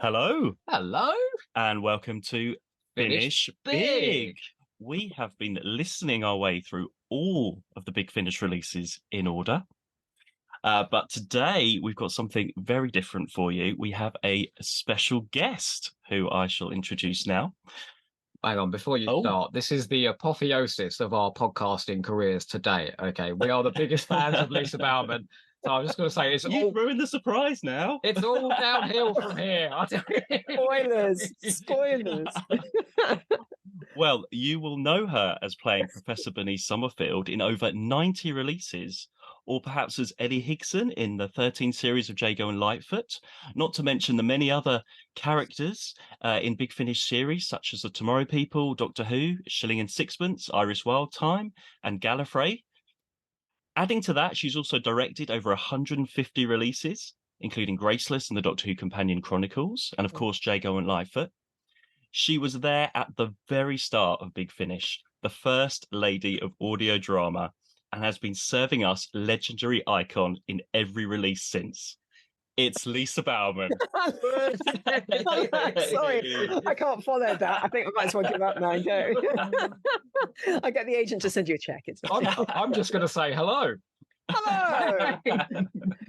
Hello, Hello. and welcome to Finish Finish Big. Big. We have been listening our way through all of the Big Finish releases in order. But today we've got something very different for you. We have a special guest who I shall introduce now. Hang on, before you start, this is the apotheosis of our podcasting careers today. Okay, we are the biggest fans of Lisa Bowerman. So I'm just going to say You've ruined the surprise now. It's all downhill from here. Spoilers. Well, you will know her as playing Professor Bernice Summerfield in over 90 releases, or perhaps as Ellie Higson in the 13 series of Jago and Litefoot, not to mention the many other characters in Big Finish series, such as The Tomorrow People, Doctor Who, Shilling and Sixpence, Iris Wildtime, and Gallifrey. Adding to that, she's also directed over 150 releases, including Graceless and the Doctor Who Companion Chronicles, and of course, Jago and Litefoot. She was there at the very start of Big Finish, the first lady of audio drama, and has been serving us legendary icon in every release since. It's Lisa Bowerman. Sorry, I can't follow that. I think I might as well give up now and go. I get the agent to send you a check. It's I'm just going to say hello. Hello.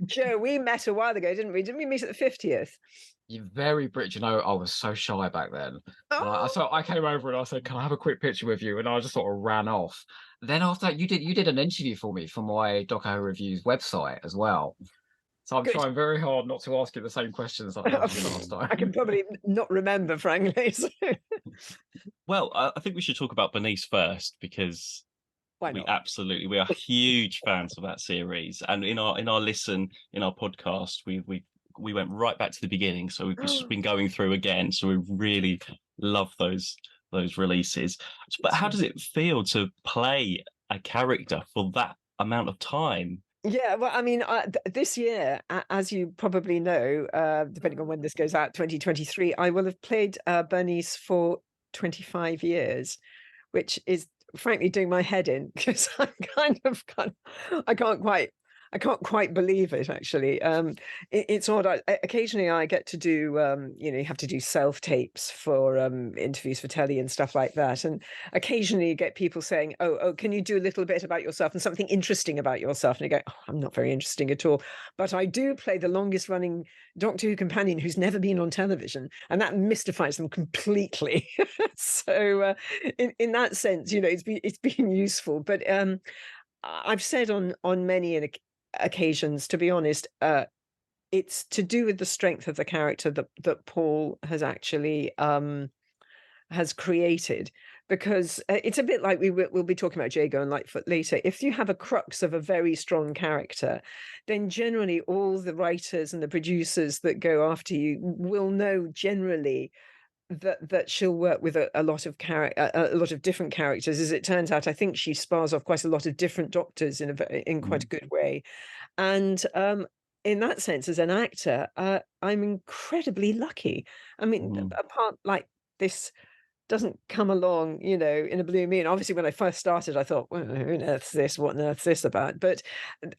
Joe, we met a while ago, didn't we? Didn't we meet at the 50th? You're very British. You know, I was so shy back then. Oh. So I came over and I said, "Can I have a quick picture with you?" And I just sort of ran off. Then after that, you did an interview for me for my Doctor Who Reviews website as well. So I'm trying very hard not to ask you the same questions that I asked you last time. I can probably not remember, frankly. Well, I think we should talk about Bernice first, because Why not? we are huge fans of that series. And in our podcast, we went right back to the beginning. So we've just been going through again. So we really love those releases. But how does it feel to play a character for that amount of time? Yeah, well, I mean, this year, as you probably know, depending on when this goes out, 2023, I will have played Bernice for 25 years, which is frankly doing my head in, because I can't quite believe it, actually. It's odd. Occasionally I get to do, you have to do self-tapes for interviews for telly and stuff like that. And occasionally you get people saying, oh, can you do a little bit about yourself and something interesting about yourself? And you go, oh, I'm not very interesting at all. But I do play the longest running Doctor Who companion who's never been on television. And that mystifies them completely. So in that sense, it's been useful. But I've said on many occasions, to be honest, it's to do with the strength of the character that Paul has actually has created, because it's a bit like we'll be talking about Jago and Litefoot later. If you have a crux of a very strong character, then generally all the writers and the producers that go after you will know generally that she'll work with a lot of different characters. As it turns out, I think she spars off quite a lot of different doctors in quite a good way. And in that sense, as an actor, I'm incredibly lucky. I mean, apart like this doesn't come along, in a blue moon. Obviously, when I first started, I thought, well, who on earth's this? What on earth's this about? But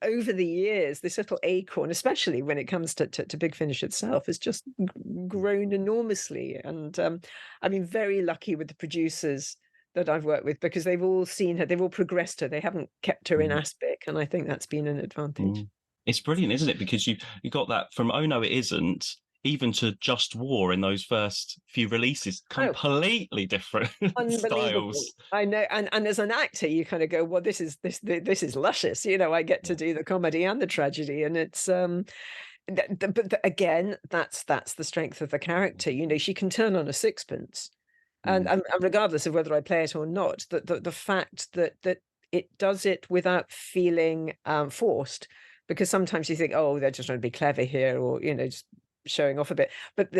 over the years, this little acorn, especially when it comes to Big Finish itself, has just grown enormously. And I've been very lucky with the producers that I've worked with, because they've all seen her, they've all progressed her. They haven't kept her in aspic, and I think that's been an advantage. It's brilliant, isn't it? Because you got that from Oh No It Isn't, even to Just War in those first few releases, completely different styles. I know, and as an actor, you kind of go, well, this is luscious. I get to do the comedy and the tragedy, and it's but again, that's the strength of the character. She can turn on a sixpence, and regardless of whether I play it or not, the fact that it does it without feeling forced, because sometimes you think, oh, they're just trying to be clever here, or just showing off a bit. But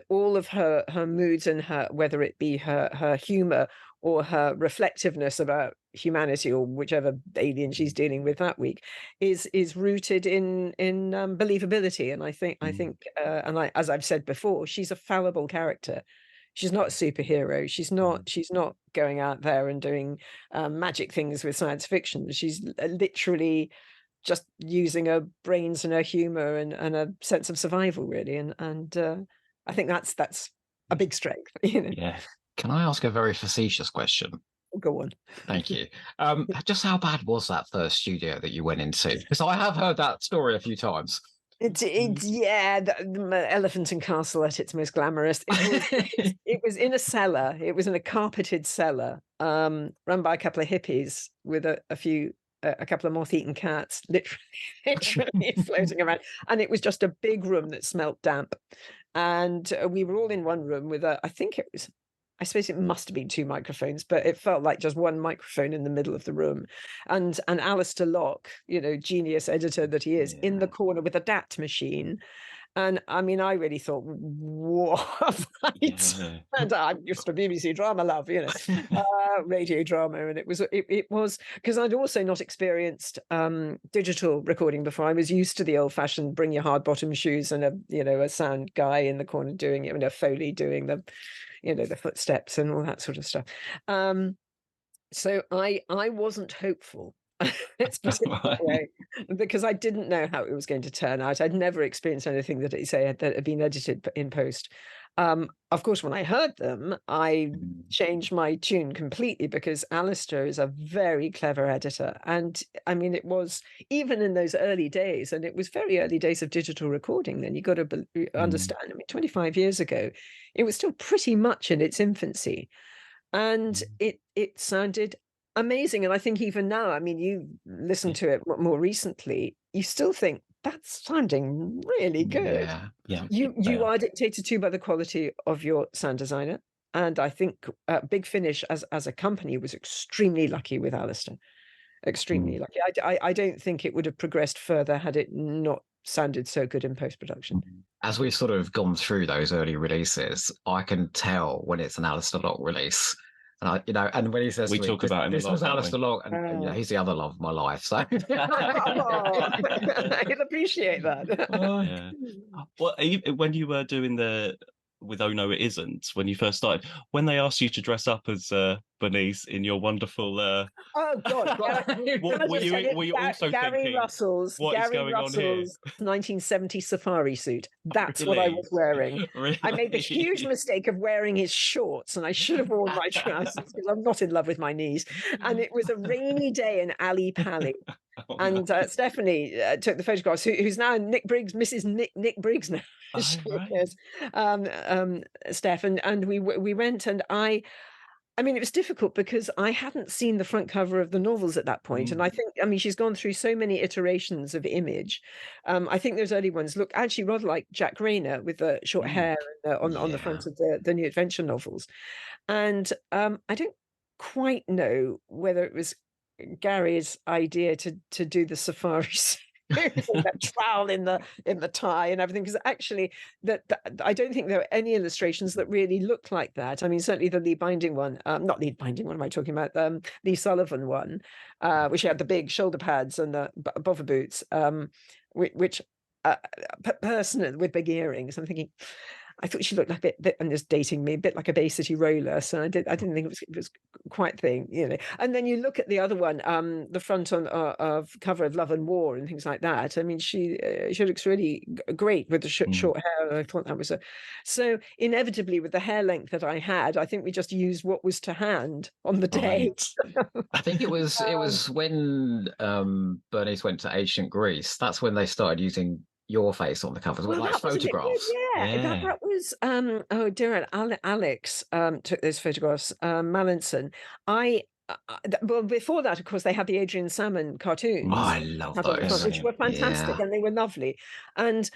all of her moods, and whether it be her humor or her reflectiveness about humanity, or whichever alien she's dealing with that week, is rooted in believability. And I think as I've said before, she's a fallible character. She's not a superhero. She's not going out there and doing magic things with science fiction. She's literally just using her brains and her humor and a sense of survival, really. And I think that's a big strength. You know, Yeah. Can I ask a very facetious question? go on. Thank you. Just how bad was that first studio that you went into? Because I have heard that story a few times. It's yeah, the Elephant and Castle at its most glamorous. It was in a cellar. It was in a carpeted cellar, run by a couple of hippies with a couple of moth-eaten cats, literally floating around. And it was just a big room that smelt damp. And we were all in one room with I suppose it must have been two microphones, but it felt like just one microphone in the middle of the room. And Alistair Locke, you know, genius editor that he is, in the corner with a DAT machine. And I mean, I really thought, what have I Yeah. and I'm used to BBC drama love, you know, radio drama. And it was because I'd also not experienced digital recording before. I was used to the old fashioned bring your hard bottom shoes and a sound guy in the corner doing it, and a Foley doing the footsteps and all that sort of stuff. So I wasn't hopeful. Let's put it that way, because I didn't know how it was going to turn out. I'd never experienced anything that had been edited in post. Of course, when I heard them, I changed my tune completely, because Alistair is a very clever editor. And I mean, it was even in those early days, and it was very early days of digital recording, then you've got to understand, I mean, 25 years ago, it was still pretty much in its infancy. And it sounded amazing. And I think even now, I mean, you listen to it more recently, you still think that's sounding really good. Yeah. You are dictated to by the quality of your sound designer. And I think Big Finish as a company was extremely lucky with Alistair. Extremely lucky. I don't think it would have progressed further had it not sounded so good in post-production. As we've sort of gone through those early releases, I can tell when it's an Alistair Locke release. And and when he says We to me, talk about him a this lot, was don't we? Alistair Locke, and he's the other love of my life. So He'll appreciate that. Yeah. Well, when you were doing with Oh No It Isn't, when you first started, when they asked you to dress up as Bernice in your wonderful Oh God! were you also Gary thinking, Russell's what is going on here? 1970 safari suit? That's what I Really? was wearing. Really? I made the huge mistake of wearing his shorts, and I should have worn my trousers, because I'm not in love with my knees. And it was a rainy day in Ali Pali. Oh, And no. Stephanie took the photographs, who's now Nick Briggs, Mrs. Nick Briggs now. Oh, She right. is, Steph, and we went, and I mean, it was difficult because I hadn't seen the front cover of the novels at that point. And I think, I mean, she's gone through so many iterations of image. I think those early ones look actually rather like Jack Rayner with the short hair on the front of the new adventure novels. And I don't quite know whether it was Gary's idea to do the safari suit, that trowel in the tie and everything, because actually that I don't think there were any illustrations that really looked like that. I mean, certainly the Lee Binding one, not Lee Binding, what am I talking about? Lee Sullivan one, which had the big shoulder pads and the boffer boots, which person with big earrings. I'm thinking, I thought she looked like a bit, and just dating me, a bit like a Bay City roller. So I didn't think it was quite thing, you know. And then you look at the other one, the front of cover of Love and War and things like that. I mean, she looks really great with the short hair. I thought that was so inevitably with the hair length that I had, I think we just used what was to hand on the day. Right. I think it was when Bernice went to ancient Greece. That's when they started using your face on the covers, with like that was a bit weird, photographs. yeah. That was oh dear, Alex took those photographs, Mallinson. Well, before that, of course, they had the Adrian Salmon cartoons. Oh, I love up at the front, those. which were fantastic, Yeah. and they were lovely. And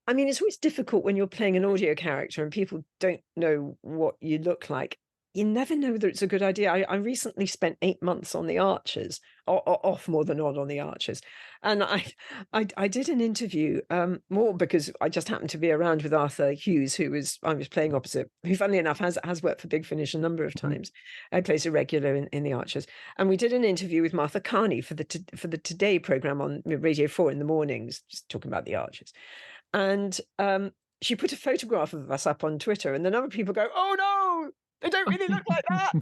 I mean, it's always difficult when you're playing an audio character and people don't know what you look like. You never know whether it's a good idea. I recently spent 8 months on the Archers, or off more than on the Archers, and I did an interview more because I just happened to be around with Arthur Hughes, I was playing opposite, who, funnily enough, has worked for Big Finish a number of times. I plays a regular in the Archers, and we did an interview with Martha Carney for the Today program on Radio 4 in the mornings, just talking about the Archers, and she put a photograph of us up on Twitter, and the number of people go, "Oh no, They don't really look like that.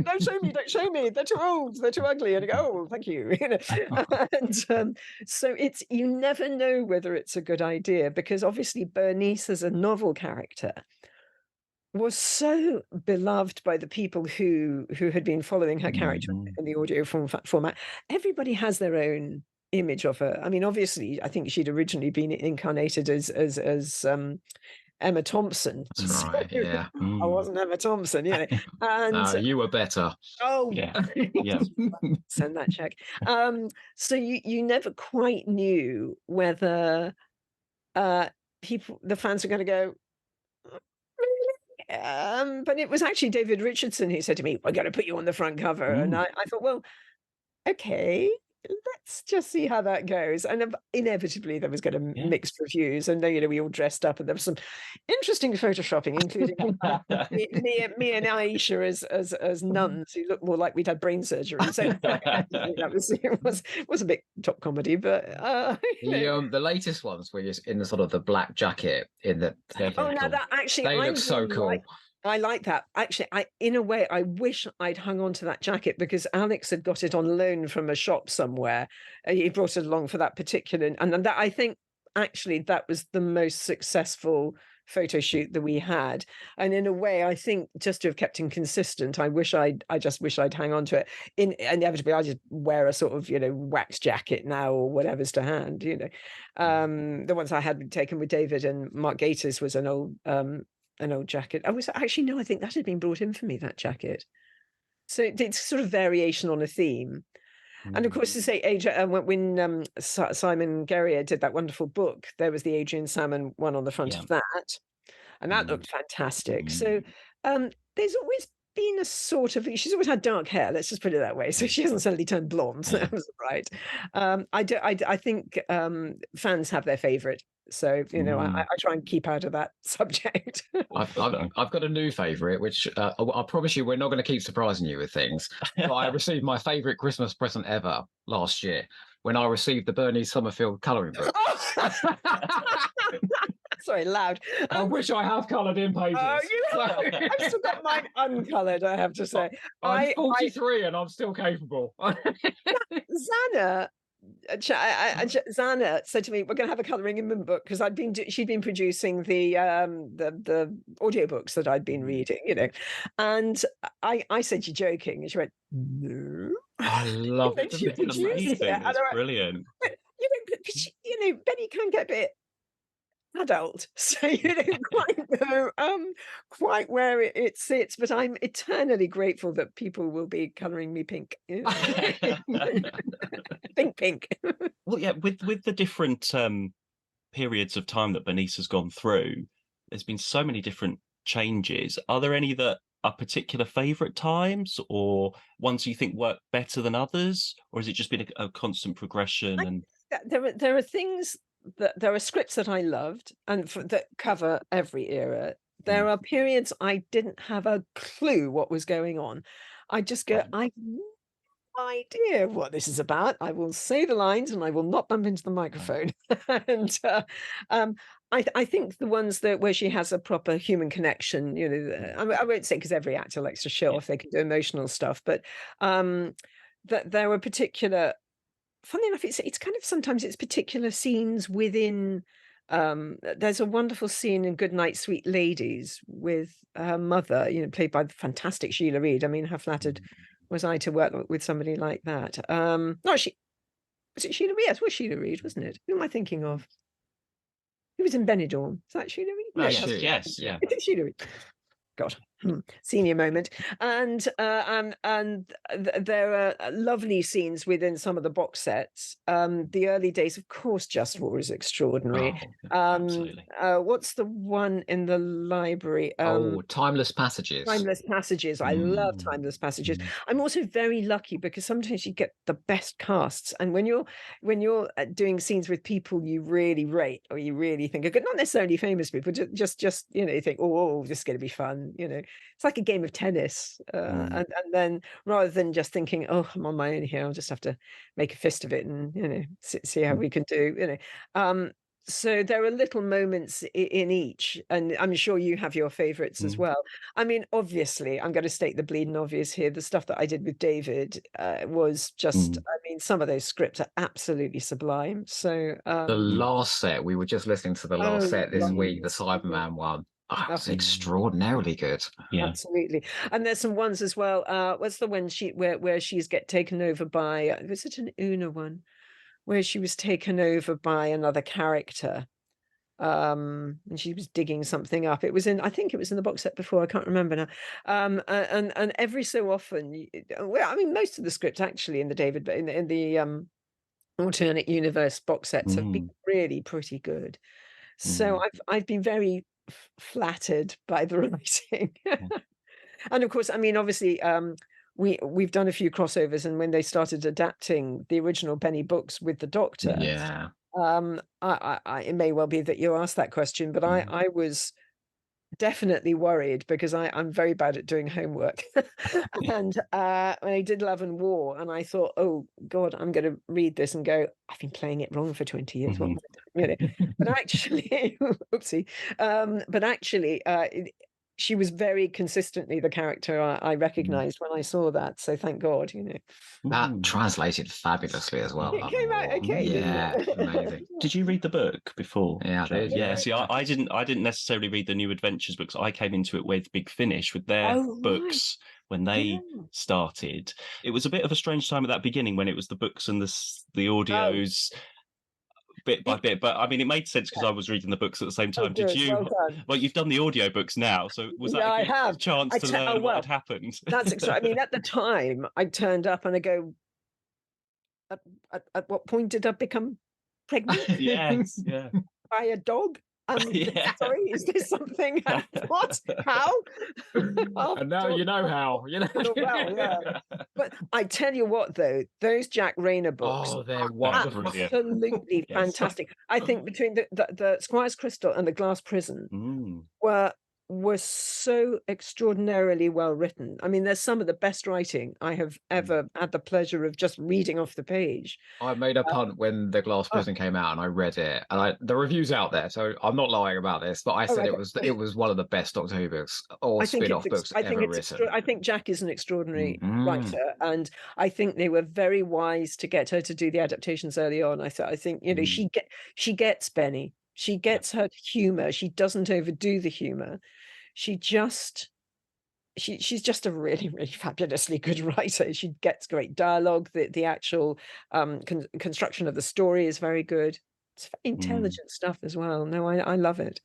Don't show me, don't show me. They're too old, they're too ugly. And you go, oh, thank you. And so you never know whether it's a good idea, because obviously Bernice as a novel character was so beloved by the people who had been following her character in the audio format. Everybody has their own image of her. I mean, obviously, I think she'd originally been incarnated as Emma Thompson. That's right, yeah. I wasn't Emma Thompson, you know. And you were better. oh Yeah. Yeah. send that check. So you never quite knew whether the fans were going to go, really? But it was actually David Richardson who said to me, "We're going to put you on the front cover," and I thought, well, okay. Let's just see how that goes. And inevitably there was going to mixed reviews, and then, you know, we all dressed up, and there was some interesting photoshopping, including me and Aisha as nuns who looked more like we'd had brain surgery. So it was a bit top comedy, but the latest ones where you're in the sort of the black jacket in the now that actually they look so cool. I like that. Actually, in a way, I wish I'd hung on to that jacket, because Alex had got it on loan from a shop somewhere. He brought it along for that particular, and that, I think, actually, that was the most successful photo shoot that we had. And in a way, I think, just to have kept him consistent, I just wish I'd hang on to it. Inevitably, I just wear a sort of, you know, wax jacket now, or whatever's to hand, you know. The ones I had taken with David and Mark Gatiss was an old jacket. I think that had been brought in for me, that jacket. So it's sort of variation on a theme. And of course, to say when Simon Guerrier did that wonderful book, there was the Adrian Salmon one on the front of that, and that looked fantastic. So there's always been a sort of, she's always had dark hair, let's just put it that way, so she hasn't suddenly turned blonde. So that was right. I think fans have their favorite. So, you know, I try and keep out of that subject. I've got a new favourite, which I promise you we're not going to keep surprising you with things. But I received my favourite Christmas present ever last year when I received the Bernice Summerfield colouring book. Sorry, loud. I wish I have coloured in pages. I've still got mine uncoloured, I have to say. I'm 43 and I'm still capable. Zana said to me, "We're going to have a colouring in book," because she'd been producing the audiobooks that I'd been reading, you know. And I said, "You're joking," and she went, "No." I love it. It's amazing. It's brilliant. You know, Benny can get a bit adult, so you don't quite know quite where it sits, but I'm eternally grateful that people will be colouring me pink. pink. Well, yeah, with the different periods of time that Bernice has gone through, there's been so many different changes. Are there any that are particular favourite times, or ones you think work better than others, or has it just been a constant progression? And there are things that, there are scripts that I loved and that cover every era. There are periods I didn't have a clue what was going on. I just go, I have no idea what this is about. I will say the lines and I will not bump into the microphone. And I think the ones where she has a proper human connection, you know, I won't say, because every actor likes to show off they can do emotional stuff, but that there were particular, funny enough, it's kind of, sometimes it's particular scenes within. There's a wonderful scene in Goodnight Sweet Ladies with her mother, you know, played by the fantastic Sheila Reid. I mean, how flattered was I to work with somebody like that? No, was it Sheila Reid? Yes, it was Sheila Reid, wasn't it? Who am I thinking of? Who was in Benidorm? Is that Sheila Reid? No, yes, yeah. It is Sheila Reid. God, senior moment. And there are lovely scenes within some of the box sets. The early days, of course, Just War is extraordinary. Absolutely. What's the one in the library? Timeless Passages. Timeless Passages. I love Timeless Passages. I'm also very lucky because sometimes you get the best casts, and when you're doing scenes with people you really rate or you really think are good, not necessarily famous people, just you know, you think, oh, this is going to be fun. You know, it's like a game of tennis, and then rather than just thinking, oh, I'm on my own here, I'll just have to make a fist of it and, you know, see how we can do. You know, So there are little moments in each, and I'm sure you have your favorites as Mm. well. I mean, obviously, I'm going to state the bleeding obvious here. The stuff that I did with David was just, Mm. I mean, some of those scripts are absolutely sublime. So, The last set, we were just listening to the last oh, set this week, the so good. Cyberman one. Oh, Oh, it's extraordinarily good. Yeah. absolutely. And there's some ones as well. What's the one where she's get taken over by? Was it an Una one where she was taken over by another character? And she was digging something up. It was in, I think it was in the box set before, I can't remember now. And every so often, well, I mean, most of the scripts actually in the David, in the alternate universe box sets have been Mm. really pretty good. So Mm. I've been very flattered by the writing. Yeah. And of course, I mean, obviously, we've done a few crossovers, and when they started adapting the original Penny books with the Doctor, Yeah. it may well be that you asked that question, but Mm. I was definitely worried because I'm very bad at doing homework. And when I did Love and War, and I thought, oh God, I'm going to read this and go, I've been playing it wrong for 20 years. What Mhm. have I done? But actually, oopsie. But actually, she was very consistently the character I Mm. recognized when I saw that. So thank God. That Mm. translated fabulously as well, It Love and came out War. okay, didn't Yeah, it? amazing. Did you read the book before? Yeah, I did. Yeah. Yeah. See, I didn't necessarily read the New Adventures books. I came into it with Big Finish with their Oh, right. books when Yeah. they started. It was a bit of a strange time at that beginning when it was the books and the Oh, audios bit by it, bit. But I mean, it made sense because I was reading the books at the same oh, time. Did good. you? Well done. Well, you've done the audiobooks now, so was that Yeah, a I good have. chance to Oh, learn what had well, happened? that's exciting. I mean, at the time, I turned up and I go, at, at what point did I become pregnant Yes. Yeah. by a dog? Yeah. Sorry, is this something? What? How? Oh, And now God. you know how. You know. Well, yeah. But I tell you what, though, those Jack Rayner books Oh, they're They're wonderful. brilliant. absolutely Yes. fantastic. I think between the Squire's Crystal and the Glass Prison Mm. were so extraordinarily well written. I mean, there's some of the best writing I have ever had the pleasure of just reading off the page. I made a punt when the Glass Oh, Prison came out, and I read it, and the reviews out there, so I'm not lying about this, but I oh, said okay. it was one of the best Doctor Who books or spin-off books ever written. I think Jack is an extraordinary Mm. writer, and I think they were very wise to get her to do the adaptations early on. I think Mm. she gets Benny. She Yeah. gets her humor. She doesn't overdo the humor. She just she's just a really, really fabulously good writer. She gets great dialogue. The actual construction of the story is very good. It's very Mm. intelligent stuff as well. No, I love it.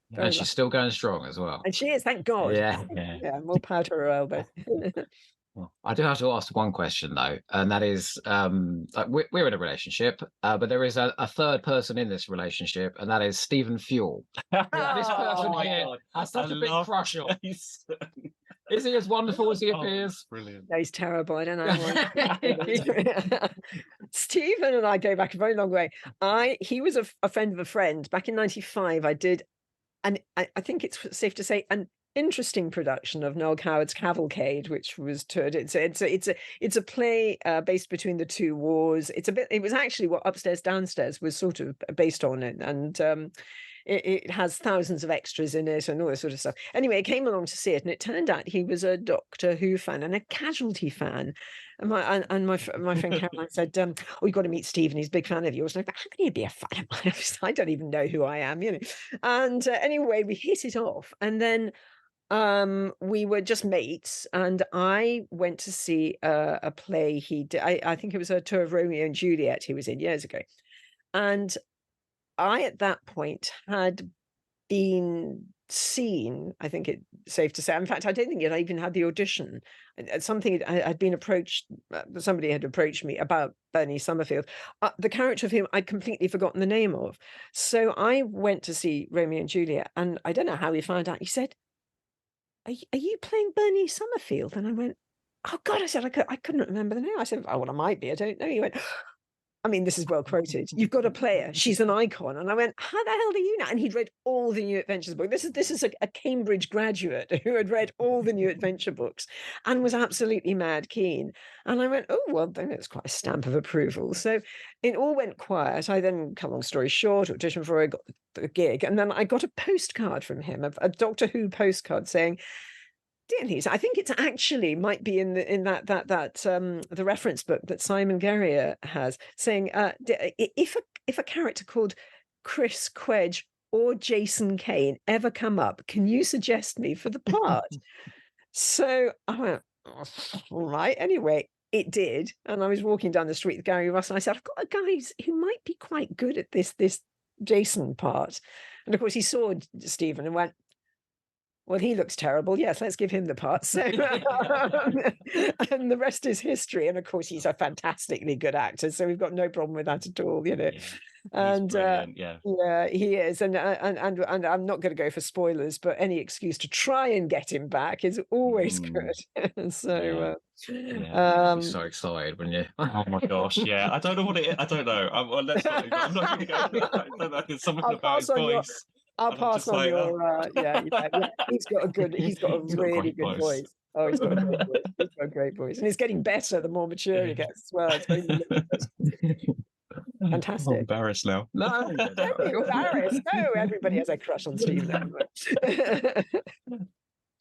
Yeah. Very And she's love still going strong as well. And she is, thank God. Yeah. Yeah. Yeah, more power to her elbow. Well, I do have to ask one question though, and that is, like we're in a relationship, but there is a third person in this relationship, and that is Stephen Fuel. This oh person my here God. has such I a big love crush on. Jason. Is he as wonderful as he Oh, appears? brilliant. No, he's terrible. I don't know why. Stephen and I go back a very long way. He was a friend of a friend. Back in '95, I did, and I think it's safe to say, an interesting production of Noel Coward's Cavalcade, which was toured. It's a play based between the two wars. It was actually what Upstairs Downstairs was sort of based on it, and it has thousands of extras in it and all this sort of stuff. Anyway, I came along to see it, and it turned out he was a Doctor Who fan and a Casualty fan. And my friend Caroline said, "Oh, you've got to meet Stephen. He's a big fan of yours." And I thought, "How can he be a fan of mine? I don't even know who I am." And anyway, we hit it off, and then we were just mates, and I went to see a play he did. I think it was a tour of Romeo and Juliet he was in years ago, and I at that point had been seen. I think it's safe to say. In fact, I don't think I even had the audition. Something I'd been approached. Somebody had approached me about Bernice Summerfield, the character of whom I'd completely forgotten the name of. So I went to see Romeo and Juliet, and I don't know how he found out. He said, are you playing Bernice Summerfield? And I went, oh God, I said, I couldn't remember the name. I said, oh, well, I might be. I don't know. He went, I mean, this is well quoted. You've got to play her. She's an icon. And I went, how the hell do you know? And he'd read all the New Adventures book. This is a Cambridge graduate who had read all the New Adventure books and was absolutely mad keen. And I went, oh, well, then it's quite a stamp of approval. So it all went quiet. I then, cut long story short, auditioned before I got the gig. And then I got a postcard from him, a Doctor Who postcard saying, "Dear Lisa, I think it's actually might be in the reference book that Simon Guerrier has, saying if a character called Chris Quedge or Jason Kane ever come up, can you suggest me for the part?" So I went, "Oh, all right." Anyway, it did, and I was walking down the street with Gary Russell, and I said, "I've got a guy who might be quite good at this Jason part," and of course he saw Stephen and went, "Well, he looks terrible. Yes, let's give him the part." So, and the rest is history. And of course, he's a fantastically good actor, so we've got no problem with that at all, you know. Yeah, he's And brilliant. Yeah. yeah, he is. And I'm not going to go for spoilers, but any excuse to try and get him back is always good. So, You'd be so excited, wouldn't you? Oh my gosh, yeah. I don't know what it is. I don't know. Well, I'm not going to go. I don't know. There's something I'll about his pass on your- voice. I'll And I'm pass just on like, your yeah. He's got a He's got a really great good voice. voice. Oh, he's got a great voice. He's got a great voice. And it's getting better the more mature he gets as well. It's very I'm fantastic. embarrassed now. Don't be embarrassed. No, everybody has a crush on Steve now.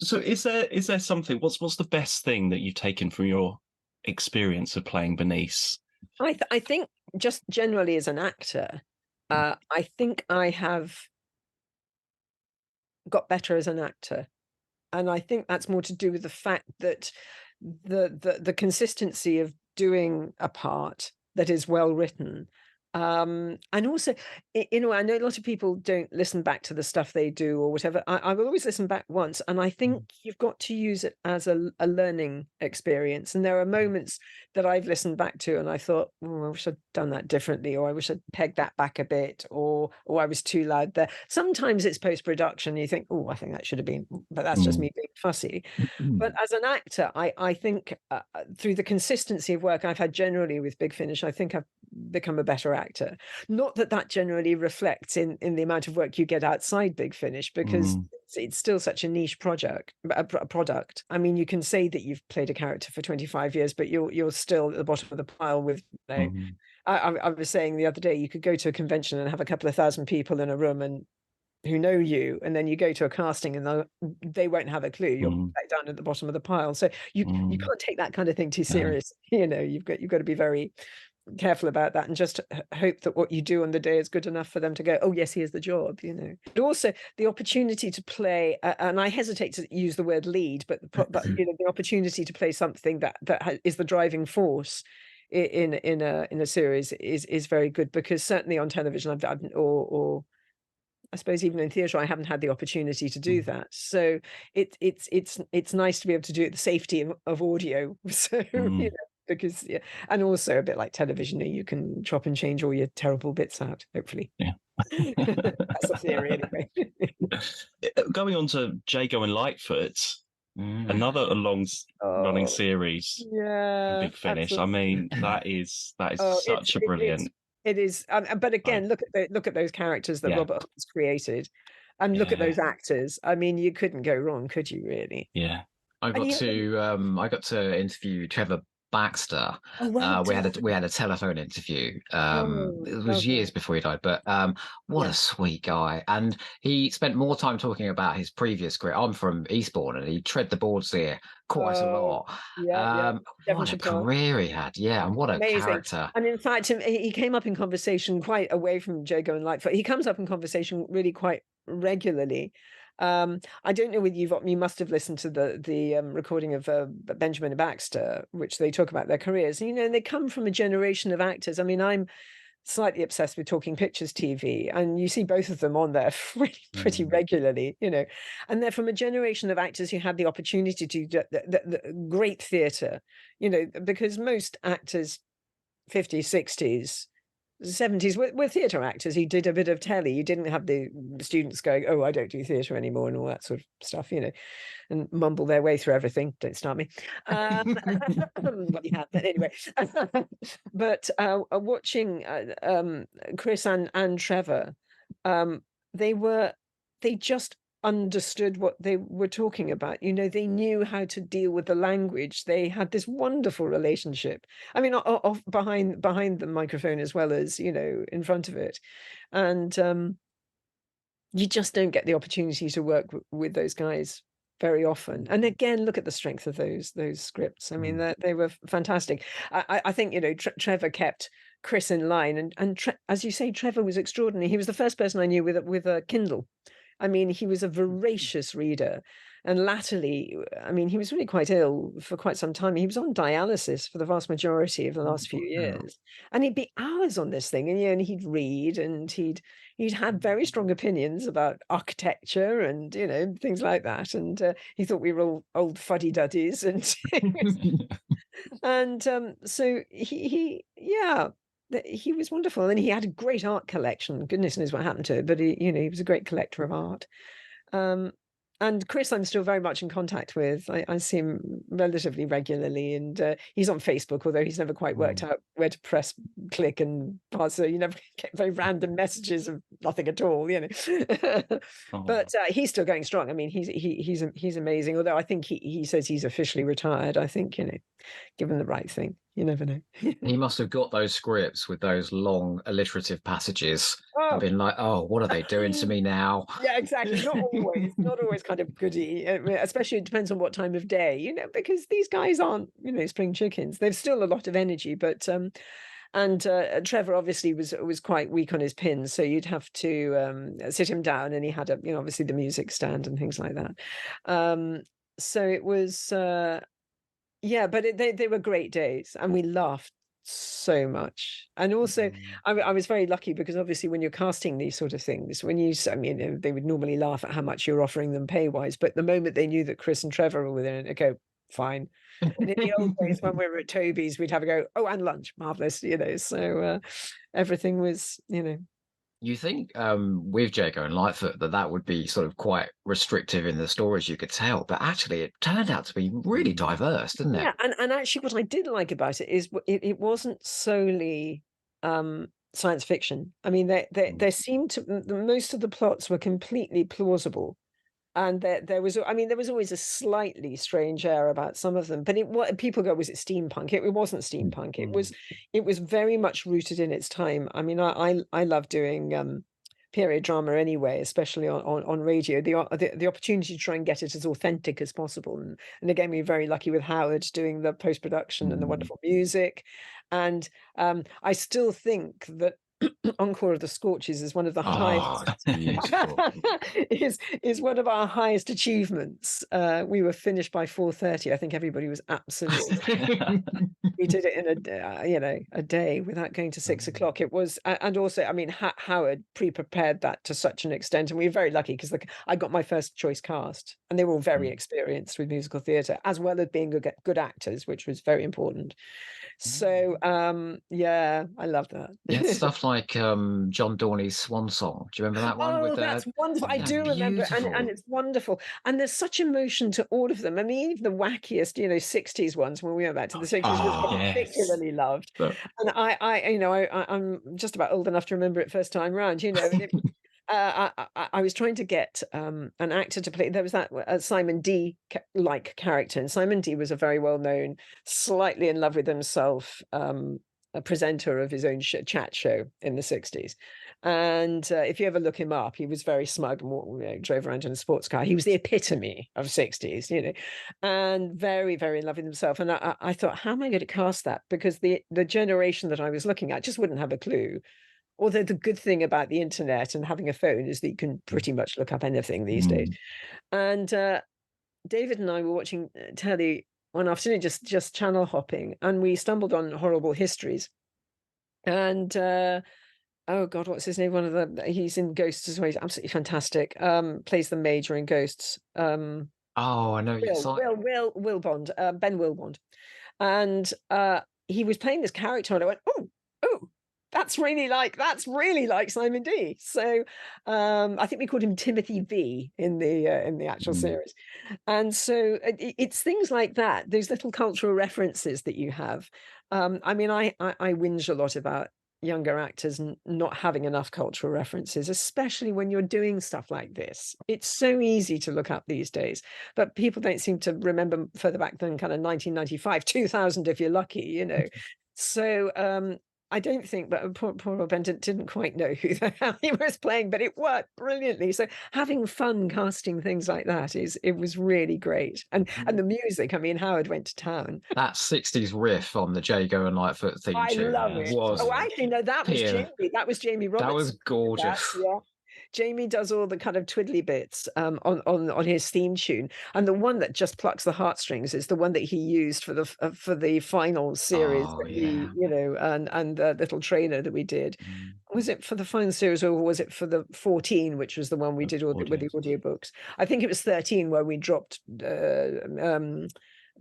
So is there something, what's the best thing that you've taken from your experience of playing Bernice? I think just generally as an actor, I think I have got better as an actor. And I think that's more to do with the fact that the consistency of doing a part that is well written. And also, you know, I know a lot of people don't listen back to the stuff they do or whatever. I will always listen back once, and I think you've got to use it as a learning experience. And there are moments that I've listened back to, and I thought, oh, I wish I'd done that differently, or I wish I'd pegged that back a bit, or I was too loud there. Sometimes it's post production. You think, oh, I think that should have been, but that's just me being fussy. But as an actor, I think through the consistency of work I've had generally with Big Finish, I think I've become a better actor. Not that generally reflects in the amount of work you get outside Big Finish, because it's still such a niche product. I mean, you can say that you've played a character for 25 years, but you're still at the bottom of the pile with, you know, I was saying the other day, you could go to a convention and have a couple of thousand people in a room and who know you, and then you go to a casting and they won't have a clue. You're back down at the bottom of the pile. So you can't take that kind of thing too seriously. You know, you've got to be very careful about that, and just hope that what you do on the day is good enough for them to go, oh yes, here's the job, you know. But also the opportunity to play, and I hesitate to use the word lead, but you know, the opportunity to play something that is the driving force in a series is very good, because certainly on television or I suppose even in theatre, I haven't had the opportunity to do that. So it's nice to be able to do it, the safety of audio. So you know, because and also a bit like television, you can chop and change all your terrible bits out, hopefully. Yeah. That's the theory anyway. Going on to Jago and Litefoot, another long-running series. Yeah, Big Finish. absolutely. I mean, that is such a brilliant. It is, but again, look at those characters that Robert has created, and look at those actors. I mean, you couldn't go wrong, could you? Really? Yeah. I got to interview Trevor Baxter. Oh, well we had a telephone interview. It was years before he died, but what a sweet guy. And he spent more time talking about his previous career. I'm from Eastbourne, and he tread the boards there quite a lot. What a career he had. Yeah, and what a character. And in fact, he came up in conversation quite away from Jago and Litefoot. He comes up in conversation really quite regularly. I don't know whether you must have listened to the recording of Benjamin Baxter, which they talk about their careers. You know, they come from a generation of actors. I mean, I'm slightly obsessed with Talking Pictures TV, and you see both of them on there pretty regularly, you know, and they're from a generation of actors who had the opportunity to do the great theatre, you know, because most actors 50s, 60s, 70s were theatre actors. You did a bit of telly. You didn't have the students going, "Oh, I don't do theatre anymore," and all that sort of stuff, and mumble their way through everything. Don't start me. But yeah, but anyway. But watching Chris and Trevor, they just understood what they were talking about. They knew how to deal with the language. They had this wonderful relationship. I mean, off behind the microphone as well as in front of it, and you just don't get the opportunity to work with those guys very often. And again, look at the strength of those scripts. I mean, they were fantastic. I think Trevor kept Chris in line, and as you say, Trevor was extraordinary. He was the first person I knew with a Kindle. I mean, he was a voracious reader. And latterly, I mean, he was really quite ill for quite some time. He was on dialysis for the vast majority of the last few years. And he'd be hours on this thing, and he'd read, and he'd had very strong opinions about architecture and, things like that. And he thought we were all old fuddy-duddies. And so he was wonderful, and he had a great art collection. Goodness knows what happened to it, but he was a great collector of art. And Chris, I'm still very much in contact with. I see him relatively regularly, and he's on Facebook, although he's never quite worked out where to press click and pass. So you never get very random messages of nothing at all, But he's still going strong. I mean, he's amazing. Although I think he says he's officially retired. I think given the right thing, you never know. He must have got those scripts with those long alliterative passages and been like, "Oh, what are they doing to me now?" Yeah, exactly. Not always kind of goody. Especially it depends on what time of day, because these guys aren't, spring chickens. They've still a lot of energy, but and Trevor obviously was quite weak on his pins, so you'd have to sit him down, and he had obviously the music stand and things like that. So it was. Yeah, but they were great days, and we laughed so much. And also, I was very lucky because obviously when you're casting these sort of things, I mean, they would normally laugh at how much you're offering them pay-wise, but the moment they knew that Chris and Trevor were within it, they go, fine. And in the old days when we were at Toby's, we'd have a go, oh, and lunch, marvellous, so everything was, You think with Jago and Lightfoot that would be sort of quite restrictive in the stories you could tell, but actually it turned out to be really diverse, didn't it? Yeah, and actually what I did like about it is it wasn't solely science fiction. I mean, there seemed to most of the plots were completely plausible. And there was always a slightly strange air about some of them, but what people go, was it steampunk? It wasn't steampunk. It was very much rooted in its time. I mean, I love doing period drama anyway, especially on radio. The opportunity to try and get it as authentic as possible, and again, we were very lucky with Howard doing the post production and the wonderful music, and I still think that Encore of the Scorches is one of the highest. is one of our highest achievements. We were finished by 4:30. I think everybody was absolutely. We did it in a day without going to 6 o'clock. It was, and also, I mean, Howard pre-prepared that to such an extent, and we were very lucky because I got my first choice cast, and they were all very experienced with musical theatre, as well as being good actors, which was very important. So yeah, I love that. Yeah, stuff like John Dorney's Swan Song. Do you remember that one? Oh, that's wonderful. I do remember, and it's wonderful. And there's such emotion to all of them. I mean, even the wackiest, 60s ones, when we went back to the 60s, was particularly loved. And I'm just about old enough to remember it first time round, and I was trying to get an actor to play. There was that Simon D like character, and Simon D was a very well known, slightly in love with himself, a presenter of his own chat show in the 60s. And if you ever look him up, he was very smug and drove around in a sports car. He was the epitome of 60s, and very, very in love with himself. And I thought, how am I going to cast that? Because the generation that I was looking at just wouldn't have a clue. Although the good thing about the internet and having a phone is that you can pretty much look up anything these days. And David and I were watching telly one afternoon, just channel hopping, and we stumbled on Horrible Histories. And oh God, what's his name? He's in Ghosts as well. He's absolutely fantastic. Plays the Major in Ghosts. Oh, I know. Will Bond, Ben Will Bond. And he was playing this character, and I went, oh, That's really like Simon D. So I think we called him Timothy V in the actual series. And so it's things like that, those little cultural references that you have. I mean, I whinge a lot about younger actors not having enough cultural references, especially when you're doing stuff like this. It's so easy to look up these days, but people don't seem to remember further back than kind of 1995, 2000 if you're lucky, you know. So I don't think, but poor Rob Bennett didn't quite know who the hell he was playing, but it worked brilliantly. So having fun casting things like that it was really great. And the music, I mean, Howard went to town. That 60s riff on the Jago and Litefoot theme I tune love it. was Oh, actually, no, that was pure. Jamie. That was Jamie Roberts. That was gorgeous. Yeah. Jamie does all the kind of twiddly bits on his theme tune, and the one that just plucks the heartstrings is the one that he used for the final series Oh, that yeah. we, you know, and the little trailer that we did. Was it for the final series or was it for the 14, which was the one we did with the audiobooks? I think it was 13 where we dropped the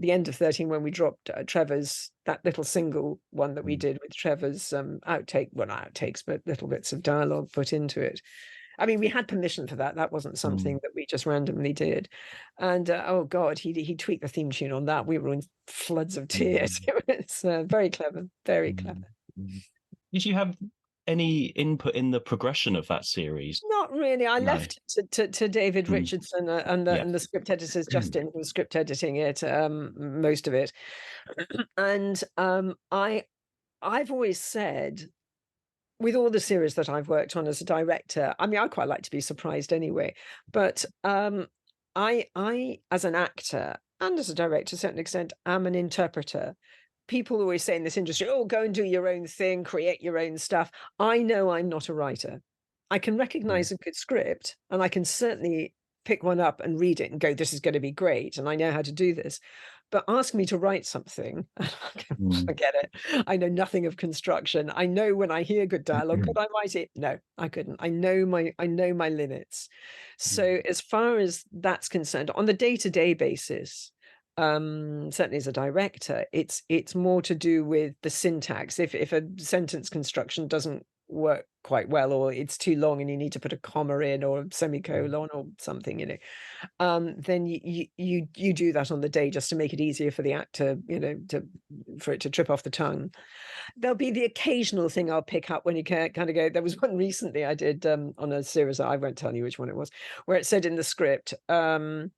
end of 13 when we dropped Trevor's, that little single one that we did with Trevor's outtake, well, not outtakes, but little bits of dialogue put into it. I mean, we had permission for that. That wasn't something that we just randomly did. And oh God, he tweaked the theme tune on that. We were in floods of tears. It was very clever, very clever. Did you have any input in the progression of that series? Not really. I left to David Richardson and the script editors, Justin, who was script editing it, most of it. And I've always said, with all the series that I've worked on as a director, I mean, I quite like to be surprised anyway. But I, as an actor and as a director, to a certain extent, am an interpreter. People always say in this industry, oh, go and do your own thing, create your own stuff. I know I'm not a writer. I can recognize a good script, and I can certainly pick one up and read it and go, this is going to be great, and I know how to do this. But ask me to write something, forget it. I know nothing of construction. I know when I hear good dialogue, could I write it? No, I couldn't. I know my limits. So as far as that's concerned, on the day-to-day basis, certainly as a director, it's more to do with the syntax. If a sentence construction doesn't work quite well, or it's too long and you need to put a comma in or a semicolon or something, you know, then you do that on the day just to make it easier for the actor, you know, for it to trip off the tongue. There'll be the occasional thing I'll pick up when you kind of go. There was one recently I did on a series, I won't tell you which one it was, where it said in the script, the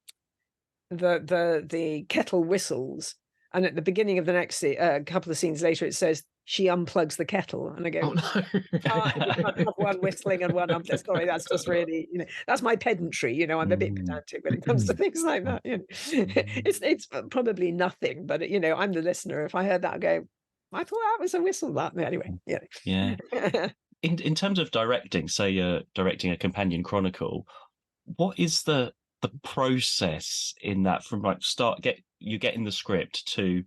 kettle whistles, and at the beginning of the next couple of scenes later it says she unplugs the kettle, and I go, oh no. You can't have one whistling and one unplugged. Sorry, that's just really, you know, that's my pedantry, you know. I'm a bit pedantic when it comes to things like that, you know. It's probably nothing, but you know, I'm the listener. If I heard that, I go, I thought that was a whistle. That anyway, yeah. In terms of directing, say you're directing a companion chronicle, what is the process in that from like you getting the script to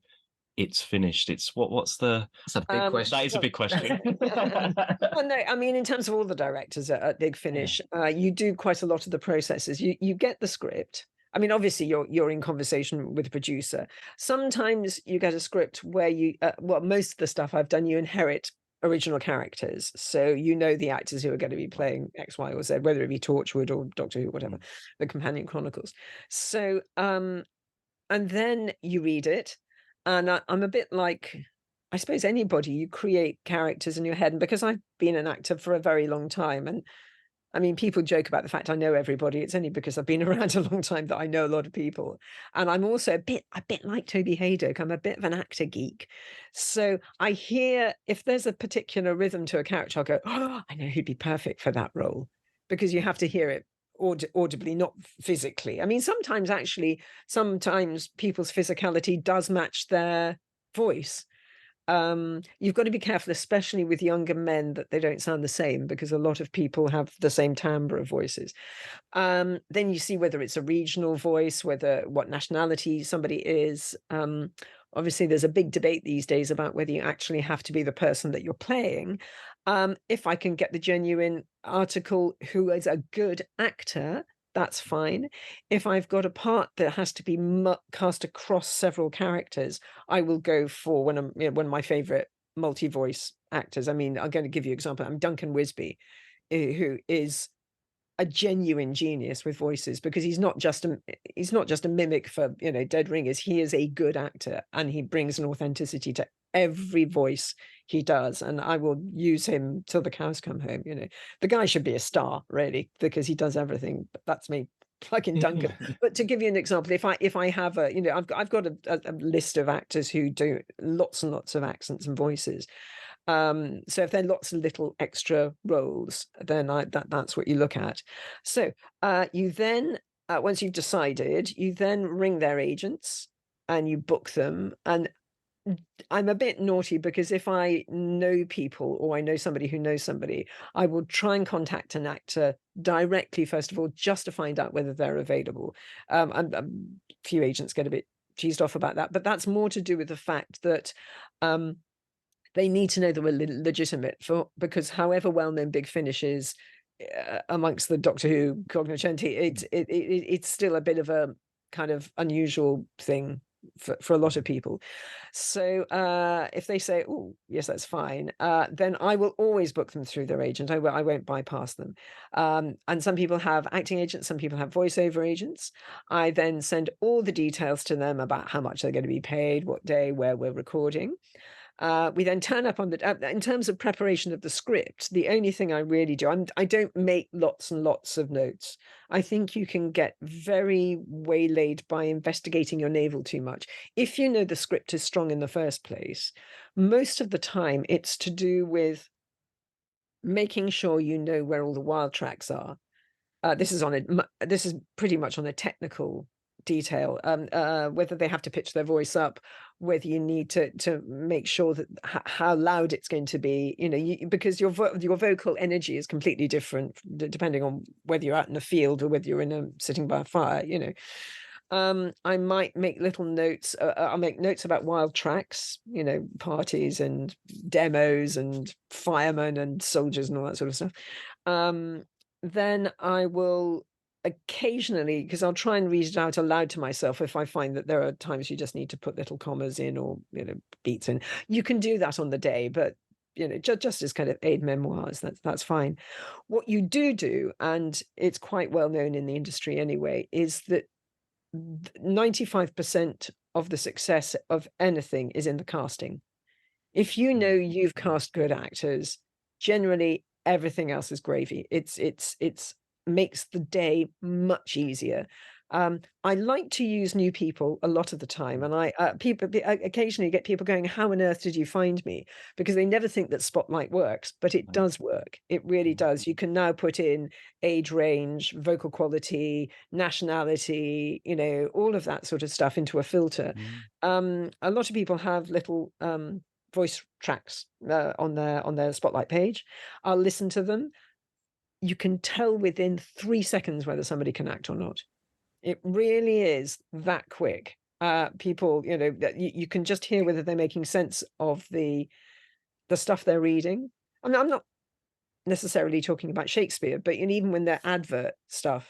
it's finished? It's what's the That's a big question. That is a big question. Well, no, I mean, in terms of all the directors at Big Finish, you do quite a lot of the processes. You get the script. I mean, obviously, you're in conversation with the producer. Sometimes you get a script where well, most of the stuff I've done, you inherit original characters, so you know the actors who are going to be playing X, Y, or Z, whether it be Torchwood or Doctor Who, whatever, the Companion Chronicles. So, and then you read it, and I'm a bit like, I suppose anybody, you create characters in your head, and because I've been an actor for a very long time, and I mean, people joke about the fact I know everybody. It's only because I've been around a long time that I know a lot of people. And I'm also a bit like Toby Haydock. I'm a bit of an actor geek. So I hear, if there's a particular rhythm to a character, I'll go, oh, I know who'd be perfect for that role. Because you have to hear it audibly, not physically. I mean, sometimes people's physicality does match their voice. You've got to be careful, especially with younger men, that they don't sound the same, because a lot of people have the same timbre of voices. Then you see whether it's a regional voice, what nationality somebody is. Obviously, there's a big debate these days about whether you actually have to be the person that you're playing. If I can get the genuine article who is a good actor, that's fine. If I've got a part that has to be cast across several characters, I will go for one of my favorite multi-voice actors. I mean, I'm going to give you an example. I'm Duncan Wisby, who is a genuine genius with voices, because he's not just a mimic for, you know, dead ringers. He is a good actor, and he brings an authenticity to every voice he does, and I will use him till the cows come home. You know, the guy should be a star, really, because he does everything. But that's me plugging Duncan. But to give you an example, if I have a, you know, I've got a list of actors who do lots and lots of accents and voices. So if there are lots of little extra roles, then that's what you look at. So you then, once you've decided, you then ring their agents and you book them. And I'm a bit naughty, because if I know people, or I know somebody who knows somebody, I will try and contact an actor directly, first of all, just to find out whether they're available. And a few agents get a bit cheesed off about that, but that's more to do with the fact that they need to know that we're legitimate, because however well-known Big Finish is amongst the Doctor Who cognoscenti, it's still a bit of a kind of unusual thing for a lot of people. So if they say, oh, yes, that's fine, then I will always book them through their agent. I won't bypass them. And some people have acting agents, some people have voiceover agents. I then send all the details to them about how much they're going to be paid, what day, where we're recording. We then turn up on the, in terms of preparation of the script, the only thing I really do, I don't make lots and lots of notes. I think you can get very waylaid by investigating your navel too much. If you know the script is strong in the first place, most of the time it's to do with making sure you know where all the wild tracks are. This is pretty much on a technical detail, whether they have to pitch their voice up, whether you need to make sure that how loud it's going to be, you know, because your vocal energy is completely different depending on whether you're out in the field or whether you're sitting by a fire, you know. I might make little notes. I'll make notes about wild tracks, you know, parties and demos and firemen and soldiers and all that sort of stuff. Then I will occasionally, because I'll try and read it out aloud to myself if I find that there are times you just need to put little commas in, or, you know, beats in. You can do that on the day, but, you know, just as kind of aid memoirs, that's fine. What you do, and it's quite well known in the industry anyway, is that 95% of the success of anything is in the casting. If you know you've cast good actors, generally everything else is gravy. It's makes the day much easier. I like to use new people a lot of the time, and I occasionally get people going, "How on earth did you find me?" Because they never think that Spotlight works, but it does work. It really does. You can now put in age range, vocal quality, nationality, you know, all of that sort of stuff into a filter. A lot of people have little voice tracks on their Spotlight page. I'll listen to them. You can tell within 3 seconds whether somebody can act or not. It really is that quick. People, you know, you can just hear whether they're making sense of the stuff they're reading. I mean, I'm not necessarily talking about Shakespeare, but even when they're advert stuff,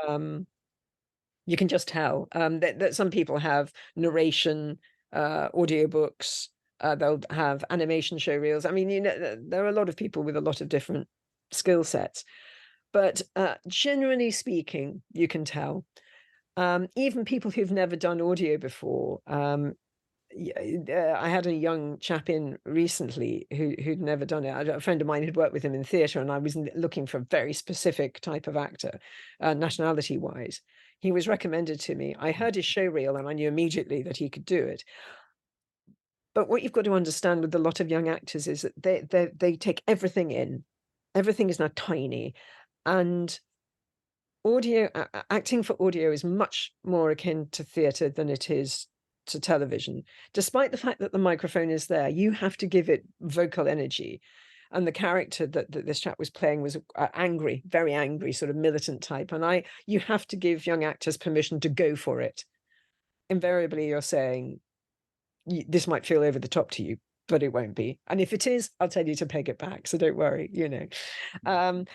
you can just tell that some people have narration, audiobooks, they'll have animation show reels. I mean, you know, there are a lot of people with a lot of different skill sets, but generally speaking, you can tell. Even people who've never done audio before. I had a young chap in recently who'd never done it. A friend of mine had worked with him in theatre, and I was looking for a very specific type of actor, nationality-wise. He was recommended to me. I heard his show reel, and I knew immediately that he could do it. But what you've got to understand with a lot of young actors is that they take everything in. Everything is now tiny, and audio acting for audio is much more akin to theatre than it is to television. Despite the fact that the microphone is there, you have to give it vocal energy. And the character that this chap was playing was angry, very angry, sort of militant type. And you have to give young actors permission to go for it. Invariably, you're saying, this might feel over the top to you. but it won't be. And if it is, I'll tell you to peg it back. So don't worry, you know.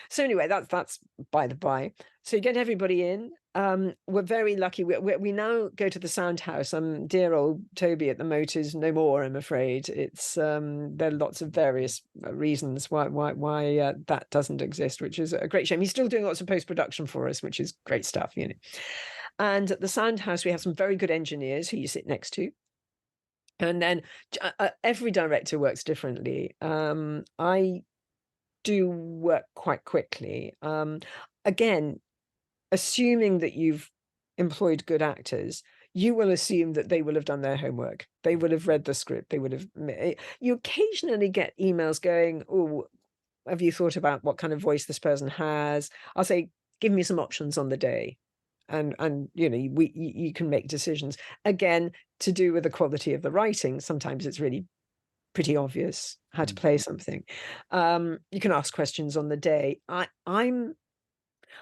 So anyway, that's by the by. So you get everybody in. We're very lucky. We now go to the sound house. Dear old Toby at the Motors, no more, I'm afraid. It's there are lots of various reasons why that doesn't exist, which is a great shame. He's still doing lots of post-production for us, which is great stuff, you know. And at the sound house, we have some very good engineers who you sit next to. And then every director works differently. I do work quite quickly. Again, assuming that you've employed good actors, you will assume that they will have done their homework. They will have read the script. They would have. You occasionally get emails going, "Oh, have you thought about what kind of voice this person has?" I'll say, "Give me some options on the day." And you know, you can make decisions. Again, to do with the quality of the writing, sometimes it's really pretty obvious how to play something. You can ask questions on the day. I'm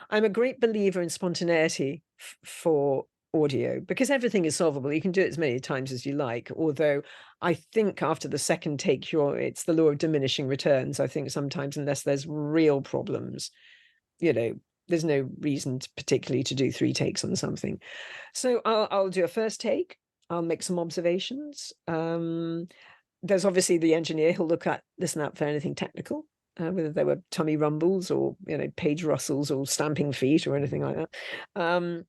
a great believer in spontaneity for audio, because everything is solvable. You can do it as many times as you like. Although I think after the second take, it's the law of diminishing returns. I think sometimes, unless there's real problems, you know, there's no reason particularly to do 3 takes on something. So I'll do a first take. I'll make some observations. There's obviously the engineer who'll listen out for anything technical, whether there were tummy rumbles or, you know, page rustles or stamping feet or anything like that.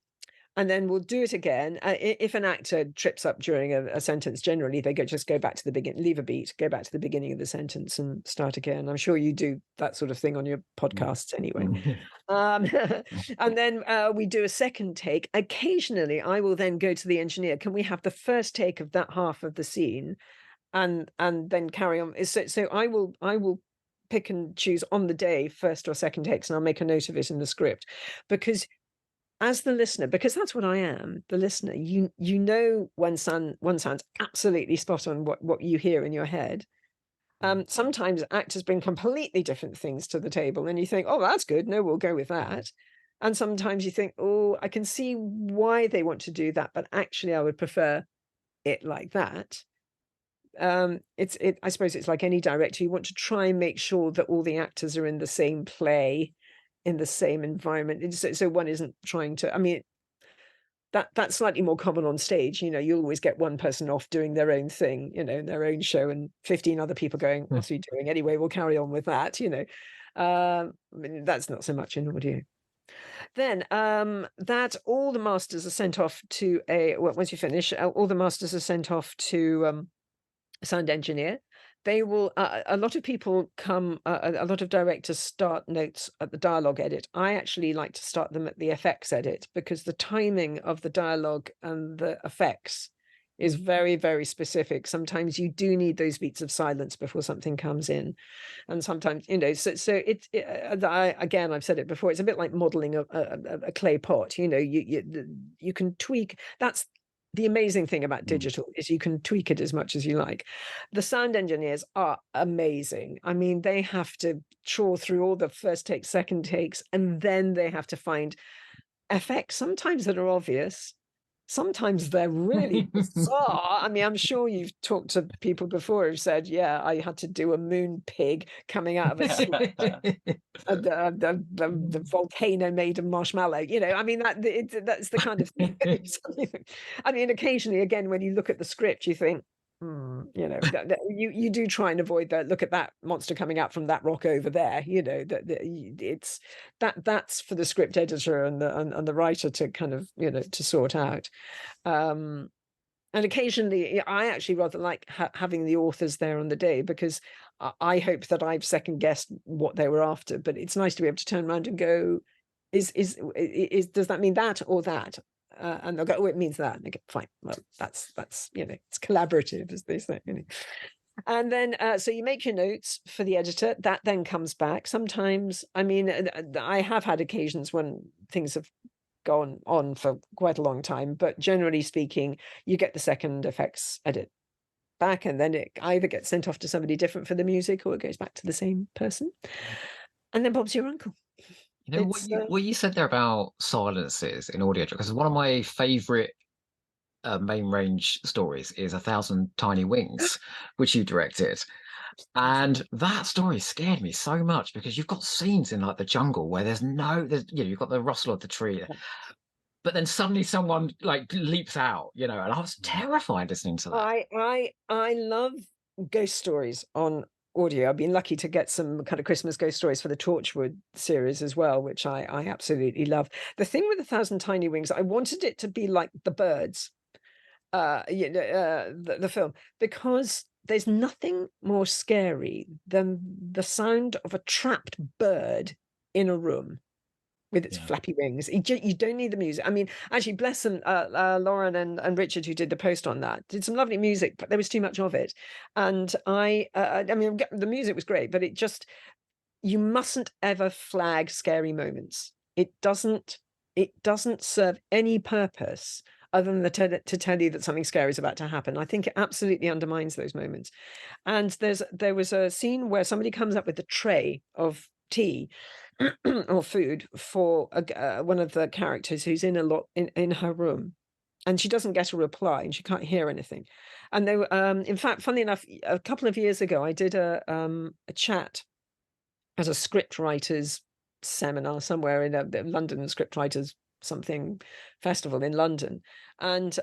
And then we'll do it again. If an actor trips up during a sentence, generally they just go back to the beginning, leave a beat, go back to the beginning of the sentence and start again. I'm sure you do that sort of thing on your podcasts anyway. And then we do a second take. Occasionally, I will then go to the engineer. Can we have the first take of that half of the scene, and then carry on? So I will pick and choose on the day first or second takes, and I'll make a note of it in the script, because as the listener, because that's what I am, the listener, you know when one sounds absolutely spot on what you hear in your head. Sometimes actors bring completely different things to the table, and you think, oh, that's good. No, we'll go with that. And sometimes you think, oh, I can see why they want to do that, but actually I would prefer it like that. I suppose it's like any director. You want to try and make sure that all the actors are in the same play, in the same environment. So one isn't trying to, I mean, that's slightly more common on stage. You know, you'll always get one person off doing their own thing, you know, their own show, and 15 other people going, what's he doing? Anyway, we'll carry on with that, you know. I mean, that's not so much in audio. Then that all the masters are sent off to once you finish, all the masters are sent off to sound engineer. They will, a lot of people come, a lot of directors start notes at the dialogue edit. I actually like to start them at the effects edit, because the timing of the dialogue and the effects is very, very specific. Sometimes you do need those beats of silence before something comes in. And sometimes, you know, so again, I've said it before, it's a bit like modeling a clay pot. You know, you can tweak. That's the amazing thing about digital, is you can tweak it as much as you like. The sound engineers are amazing. I mean, they have to trawl through all the first takes, second takes, and then they have to find effects, sometimes that are obvious, sometimes they're really bizarre. I mean, I'm sure you've talked to people before who've said, yeah, I had to do a moon pig coming out of a the volcano made of marshmallow. You know, I mean, that's the kind of thing. I mean, occasionally, again, when you look at the script, you think, you know, you do try and avoid that. Look at that monster coming out from that rock over there. You know, it's that's for the script editor and the writer to kind of, you know, to sort out. And occasionally, I actually rather like having the authors there on the day, because I hope that I've second guessed what they were after. But it's nice to be able to turn around and go, is does that mean that or that? And they'll go, oh, it means that. And they go, fine. Well, that's you know, it's collaborative, as they say. You know. And then, so you make your notes for the editor. That then comes back. Sometimes, I mean, I have had occasions when things have gone on for quite a long time, but generally speaking, you get the second effects edit back, and then it either gets sent off to somebody different for the music, or it goes back to the same person. And then Bob's your uncle. You know what you said there about silences in audio, because one of my favorite main range stories is A Thousand Tiny Wings, which you directed. And that story scared me so much because you've got scenes in like the jungle where you've got the rustle of the tree, but then suddenly someone like leaps out, and I was terrified listening to that. I love ghost stories on audio. I've been lucky to get some kind of Christmas ghost stories for the Torchwood series as well, which I absolutely love. The thing with A Thousand Tiny Wings, I wanted it to be like The Birds, the film, because there's nothing more scary than the sound of a trapped bird in a room with its flappy wings. You don't need the music. I mean, actually, bless them, Lauren and Richard, who did the post on that, did some lovely music, but there was too much of it. And I mean, the music was great, but you mustn't ever flag scary moments. It doesn't serve any purpose other than to tell you that something scary is about to happen. I think it absolutely undermines those moments. And there was a scene where somebody comes up with a tray of tea or food for one of the characters who's in her room, and she doesn't get a reply and she can't hear anything. And they were, in fact, funnily enough, a couple of years ago, I did a chat at a script writers seminar somewhere in a London script writers something festival in London, and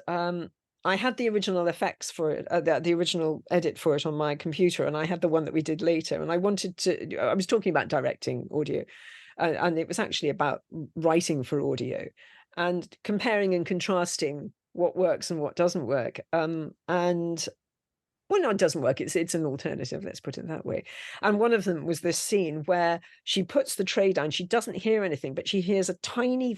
I had the original effects for it, the original edit for it on my computer, and I had the one that we did later. And I was talking about directing audio, and it was actually about writing for audio and comparing and contrasting what works and what doesn't work. And well, no, it doesn't work. It's an alternative, let's put it that way. And one of them was this scene where she puts the tray down. She doesn't hear anything, but she hears a tiny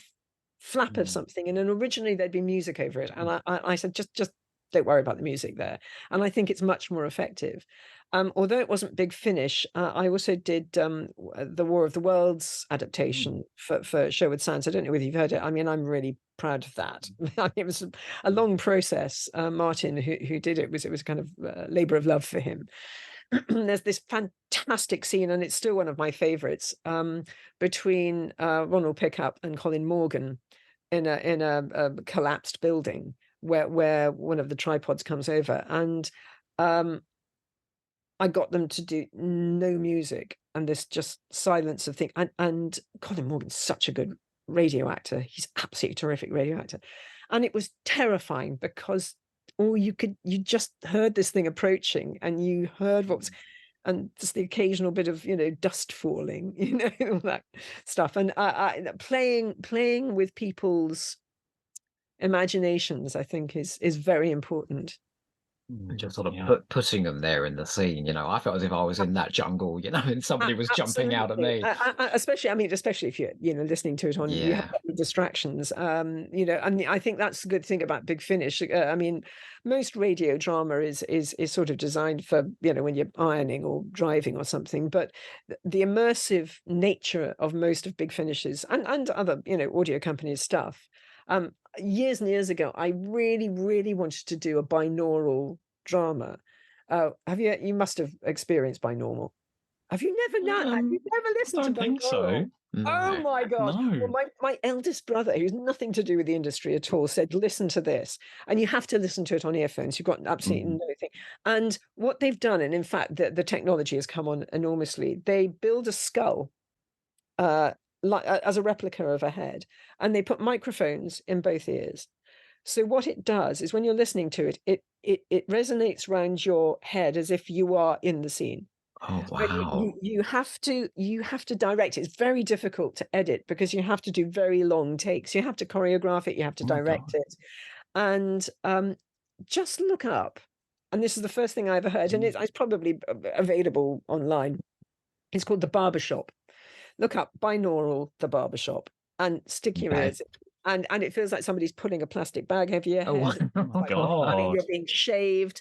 flap of something. And then originally there'd be music over it. And I said, just don't worry about the music there. And I think it's much more effective. Although it wasn't Big Finish, I also did the War of the Worlds adaptation for Sherwood Sands. I don't know whether you've heard it. I mean, I'm really proud of that. It was a long process. Martin, who did it, was kind of labor of love for him. There's this fantastic scene, and it's still one of my favorites, between Ronald Pickup and Colin Morgan in a collapsed building where one of the tripods comes over, and I got them to do no music and this just silence of thing. And Colin Morgan's such a good radio actor. He's absolutely terrific radio actor. And it was terrifying because you just heard this thing approaching, and you heard and just the occasional bit of, dust falling, all that stuff. And playing with people's imaginations, I think is very important. And just sort of putting them there in the scene, I felt as if I was in that jungle, and somebody was jumping out at me. Especially if you're, listening to it on, you have distractions, and I think that's the good thing about Big Finish. I mean, most radio drama is sort of designed for, when you're ironing or driving or something, but the immersive nature of most of Big Finish's and other, audio companies stuff. Years and years ago, I really, really wanted to do a binaural drama. You must have experienced binaural. Have you never have you never listened to binaural? I don't think so. Oh my God. No. Well, my eldest brother, who's nothing to do with the industry at all, said, listen to this. And you have to listen to it on earphones. You've got absolutely no thing. And what they've done, and in fact, the technology has come on enormously, they build a skull as a replica of a head, and they put microphones in both ears. So what it does is when you're listening to it, it resonates around your head as if you are in the scene. Oh But wow! you have to direct it. It's very difficult to edit because you have to do very long takes. You have to choreograph it. You have to direct it, and just look up. And this is the first thing I ever heard, and it's probably available online. It's called The Barbershop. Look up binaural The Barbershop and stick your ears in, and it feels like somebody's putting a plastic bag over your head. Oh God! I mean, you're being shaved.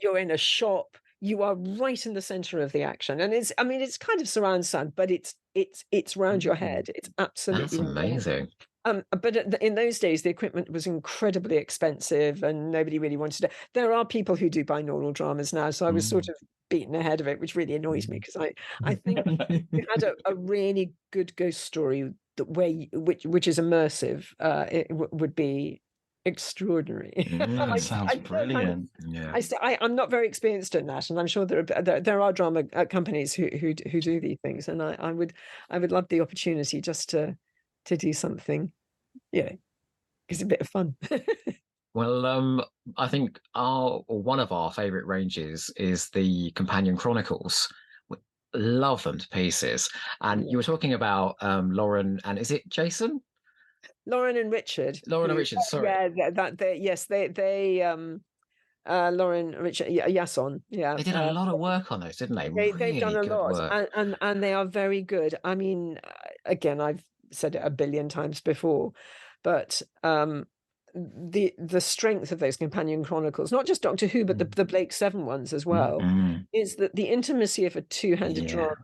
You're in a shop. You are right in the center of the action, and it's kind of surround sound, but it's round your head. It's absolutely That's amazing. But in those days, the equipment was incredibly expensive, and nobody really wanted to. There are people who do binaural dramas now, so I was sort of beaten ahead of it, which really annoys me because I think you had a really good ghost story which is immersive. It would be extraordinary. That sounds brilliant. Yeah. I'm not very experienced in that, and I'm sure there are drama companies who do these things, and I would love the opportunity just to do something, it's a bit of fun. Well, I think one of our favourite ranges is the Companion Chronicles. We love them to pieces. And you were talking about Lauren, and is it Jason? Lauren and Richard. Lauren and Richard, sorry. Yeah, Lauren, Richard, Yason. Yeah, They did a lot of work on those, didn't they? they've done Really a good lot, work. and they are very good. I mean, again, I've said it a billion times before, but the strength of those Companion Chronicles, not just Doctor Who, but the Blake Seven ones as well, is that the intimacy of a two-handed drama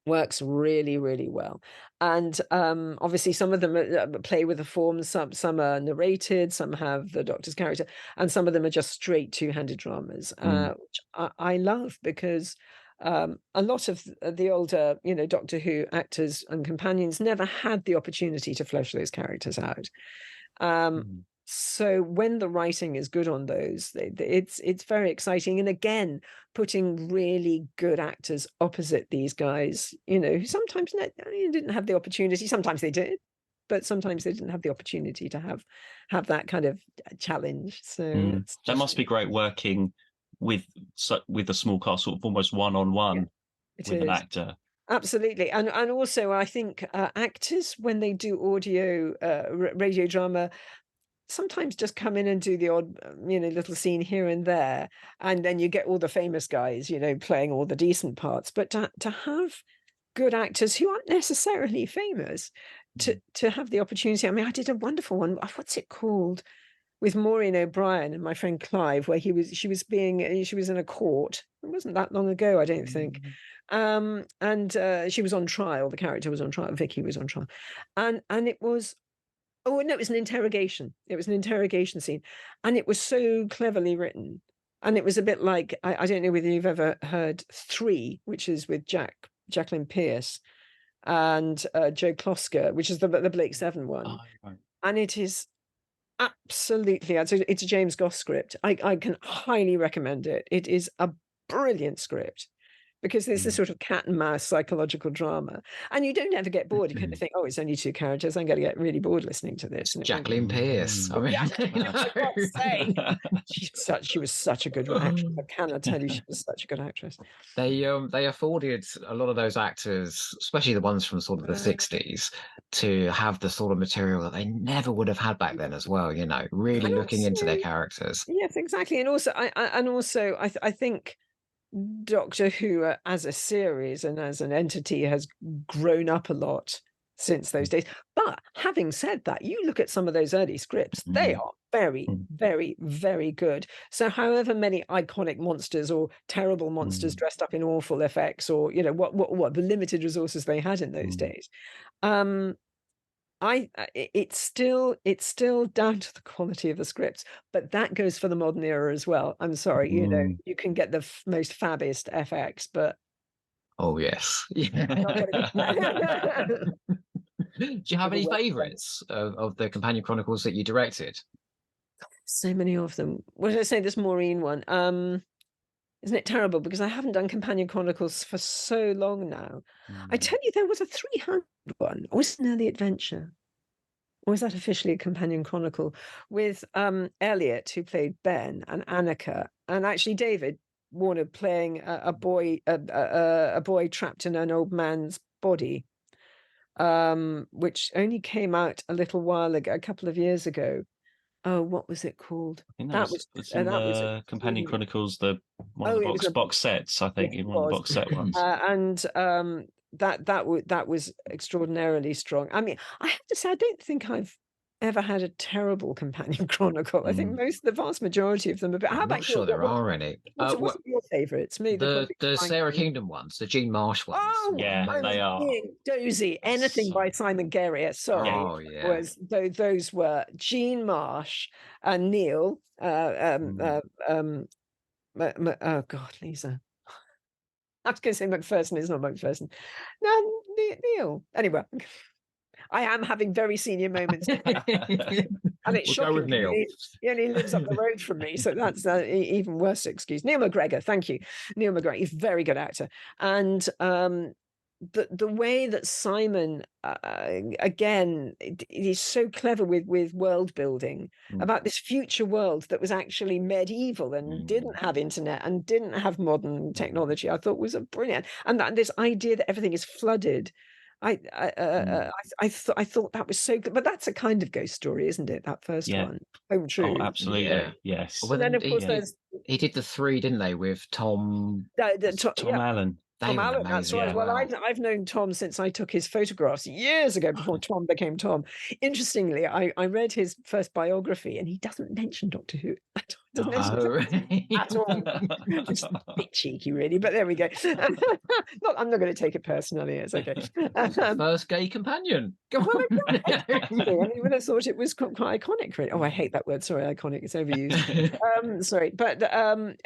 works really, really well. And obviously some of them play with the forms, some are narrated, some have the Doctor's character, and some of them are just straight two-handed dramas, which I love, because a lot of the older, Doctor Who actors and companions never had the opportunity to flesh those characters out. So when the writing is good on those, it's very exciting. And again, putting really good actors opposite these guys, who sometimes didn't have the opportunity. Sometimes they did, but sometimes they didn't have the opportunity to have that kind of challenge. So that must be great working with a small cast, sort of almost one-on-one with an actor. Absolutely. And also, I think actors, when they do audio radio drama, sometimes just come in and do the odd little scene here and there, and then you get all the famous guys playing all the decent parts. But to have good actors who aren't necessarily famous to have the opportunity. I mean, I did a wonderful one, what's it called, with Maureen O'Brien and my friend Clive, where she was in a court. It wasn't that long ago, I don't think. And she was on trial. The character was on trial. Vicky was on trial, and it was, oh no, it was an interrogation. It was an interrogation scene, and it was so cleverly written. And it was a bit like, I don't know whether you've ever heard Three, which is with Jacqueline Pearce and Joe Klosker, which is the Blake Seven one. Oh, right. And it is absolutely, it's a James Goss script. I can highly recommend it. It is a brilliant script, because there's this sort of cat and mouse psychological drama, and you don't ever get bored. You kind of think, oh, it's only two characters, I'm going to get really bored listening to this. Jacqueline Pearce. I mean, she was such a good actress. I cannot tell you, she was such a good actress. They afforded a lot of those actors, especially the ones from sort of the 60s, to have the sort of material that they never would have had back then as well, really looking into their characters. Yes, exactly. And also I think Doctor Who as a series and as an entity has grown up a lot since those days. But having said that, you look at some of those early scripts, they are very, very, very good. So however many iconic monsters or terrible monsters dressed up in awful effects, or what the limited resources they had in those days, it's still down to the quality of the scripts, but that goes for the modern era as well. I'm sorry, you can get the most fabbest FX, but oh yes. Do you have any favorites of the Companion Chronicles that you directed? So many of them. What did I say? This Maureen one. Isn't it terrible? Because I haven't done Companion Chronicles for so long now. I tell you, there was a 300 one. Or was it an early adventure? Or was that officially a Companion Chronicle? With Elliot, who played Ben, and Annika, and actually David Warner playing a boy trapped in an old man's body, which only came out a little while ago, a couple of years ago. Oh, what was it called? I think that was in the Companion Chronicles, one of the box sets, I think, in one of the box set ones. And that was extraordinarily strong. I mean, I have to say, I don't think I've ever had a terrible Companion Chronicle. I think the vast majority of them. But how about sure there are any? What are your favourites? The Sarah Kingdom ones, the Jean Marsh ones. Oh, yeah, they are. Dozy. Anything by Simon Guerrier. Sorry. Oh, yeah. Those were Jean Marsh and Neil. Oh God, Lisa. I was going to say Macpherson. It's not Macpherson. No, Neil. Anyway, I am having very senior moments. And it's We'll go with shocking. Neil. He only lives up the road from me, so that's even worse excuse. Neil McGregor, thank you. Neil McGregor, he's a very good actor. And the way that Simon again he's so clever with world building about this future world that was actually medieval and didn't have internet and didn't have modern technology, I thought was a brilliant. And that this idea that everything is flooded, I thought that was so good. But that's a kind of ghost story, isn't it? That first one, Home Oh, Truth. absolutely. Yeah. Yes. Well, And then of course he, there's he did the 3, didn't they, with Tom Tom Allen. They Tom were Allen, that's amazing right. as Well, well. I've known Tom since I took his photographs years ago before Tom became Tom. Interestingly, I read his first biography and he doesn't mention Doctor Who. Doesn't mention it at all. Just a bit cheeky, really. But there we go. I'm not going to take it personally. It's okay. First gay companion. Well, exactly. I mean, you would have thought it was quite iconic. Really. Oh, I hate that word. Sorry, iconic. It's overused. Sorry, but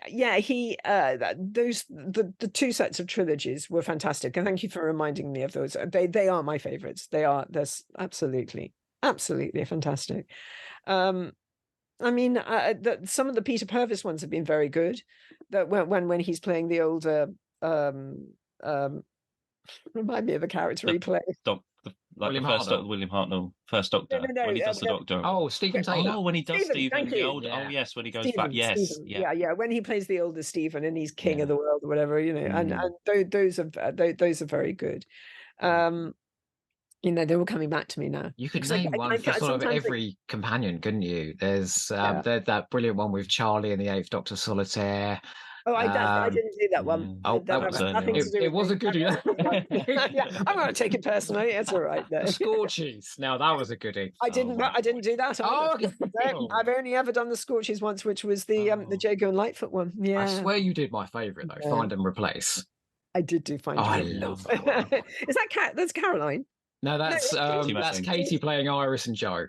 yeah, he the 2 sets of trilogies were fantastic, and thank you for reminding me of those. They are my favourites. They're absolutely fantastic. I mean, some of the Peter Purves ones have been very good. That when he's playing the older, remind me of the character he played. William the first Hartnell. William Hartnell, first Doctor. No, when he does the Doctor. Oh, Stephen Taylor. Oh, when he does Stephen, Stephen, thank the you. old. Yeah. Oh, yes, when he goes Stephen, back. Yes, Stephen. yeah. Yeah. When he plays the older Stephen and he's king of Yeah. the world or whatever, and those are very good. They were coming back to me now. You could Because name one for sort of every companion, couldn't you? There's that brilliant one with Charlie and the 8th Doctor Solitaire. Oh, I didn't do that one. Oh, that was nothing to do it with was me. a goodie. Yeah, I'm going to take it personally. It's all right. The Scorchies. Now that was a goodie. I didn't do that. Oh, Either. okay. I've only ever done the Scorches once, which was the Jago and Litefoot one. Yeah, I swear you did my favourite though. Find and Replace. I did do Find and I Replace. love that one. Is that that's Caroline? No, that's Katie playing Iris and Joe.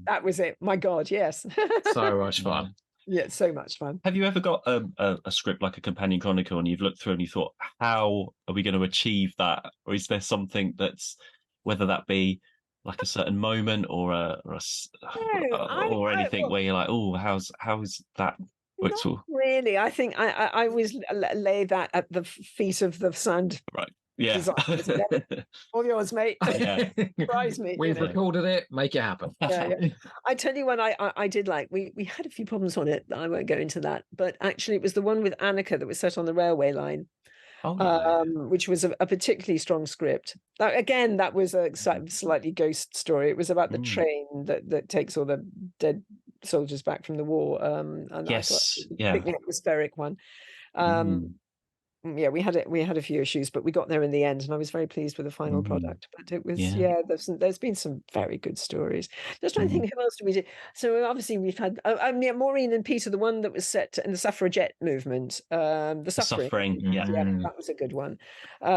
That was it. My God, yes. So much fun. Yeah, so much fun. Have you ever got a script like a companion chronicle and you've looked through and you thought, how are we going to achieve that? Or is there something that's, whether that be like a certain moment or anything where you're like, oh, how's that? Not really. I think I always lay that at the feet of the sound. Right. Yeah. All yours, mate. Yeah. Surprise me. We've recorded it. Make it happen. Yeah. I tell you what, I did like. We had a few problems on it. I won't go into that. But actually, it was the one with Annika that was set on the railway line. Which was a particularly strong script. That was a slightly ghost story. It was about the train that takes all the dead soldiers back from the war. And yes, a atmospheric one. Yeah, we had a few issues, but we got there in the end, and I was very pleased with the final product. But it was there's been some very good stories. Just trying to think, who else did we do? So obviously we've had Maureen and Peter, the one that was set in the suffragette movement, the suffering. Yeah, that was a good one.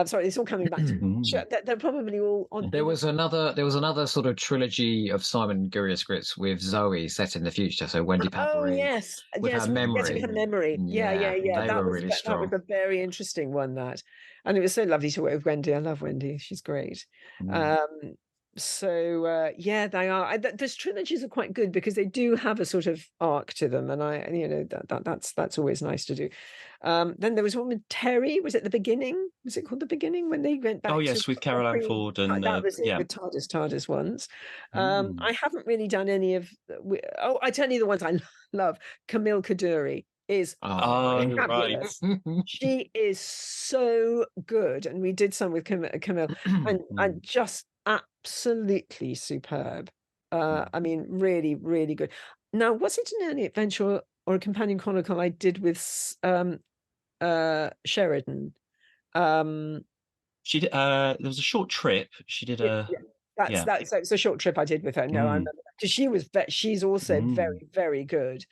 Sorry, it's all coming back to me. They're probably all on. There was another sort of trilogy of Simon Guerrier scripts with Zoe set in the future. So Wendy Pavery. Oh yes, with her memory. Her memory. Yeah. They were really strong. That was a very interesting one, and it was so lovely to work with Wendy. I love Wendy; she's great. So they are. Those trilogies are quite good because they do have a sort of arc to them, and that's always nice to do. Then there was one with Terry. Was it The Beginning? Was it called The Beginning when they went back? Oh yes, with Caroline Ford and that was it, with TARDIS ones. I haven't really done any of. I tell you the ones I love. Camille Kaduri is fabulous. Right. She is so good, and we did some with Camille, and just absolutely superb. I mean, really, really good. Now, was it an early adventure or a companion chronicle I did with Sheridan? She did. There was a short trip. She did a. That's a short trip I did with her. No, I remember because she's also very, very good.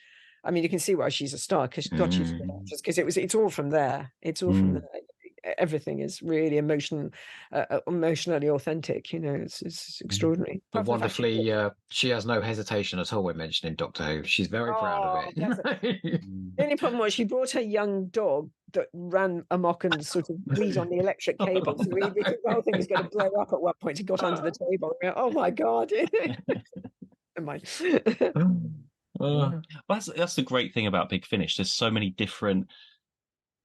I mean, you can see why she's a star because she's a good actress, because it's all from there. It's all from there. Everything is really emotionally authentic. It's extraordinary. But wonderfully, she has no hesitation at all when mentioning Doctor Who. She's very proud of it. The only problem was she brought her young dog that ran amok and sort of weed on the electric cable. So we thought the whole thing was going to blow up at one point. He got under the table. Oh my God. Never mind. Uh, That's the great thing about Big Finish. There's so many different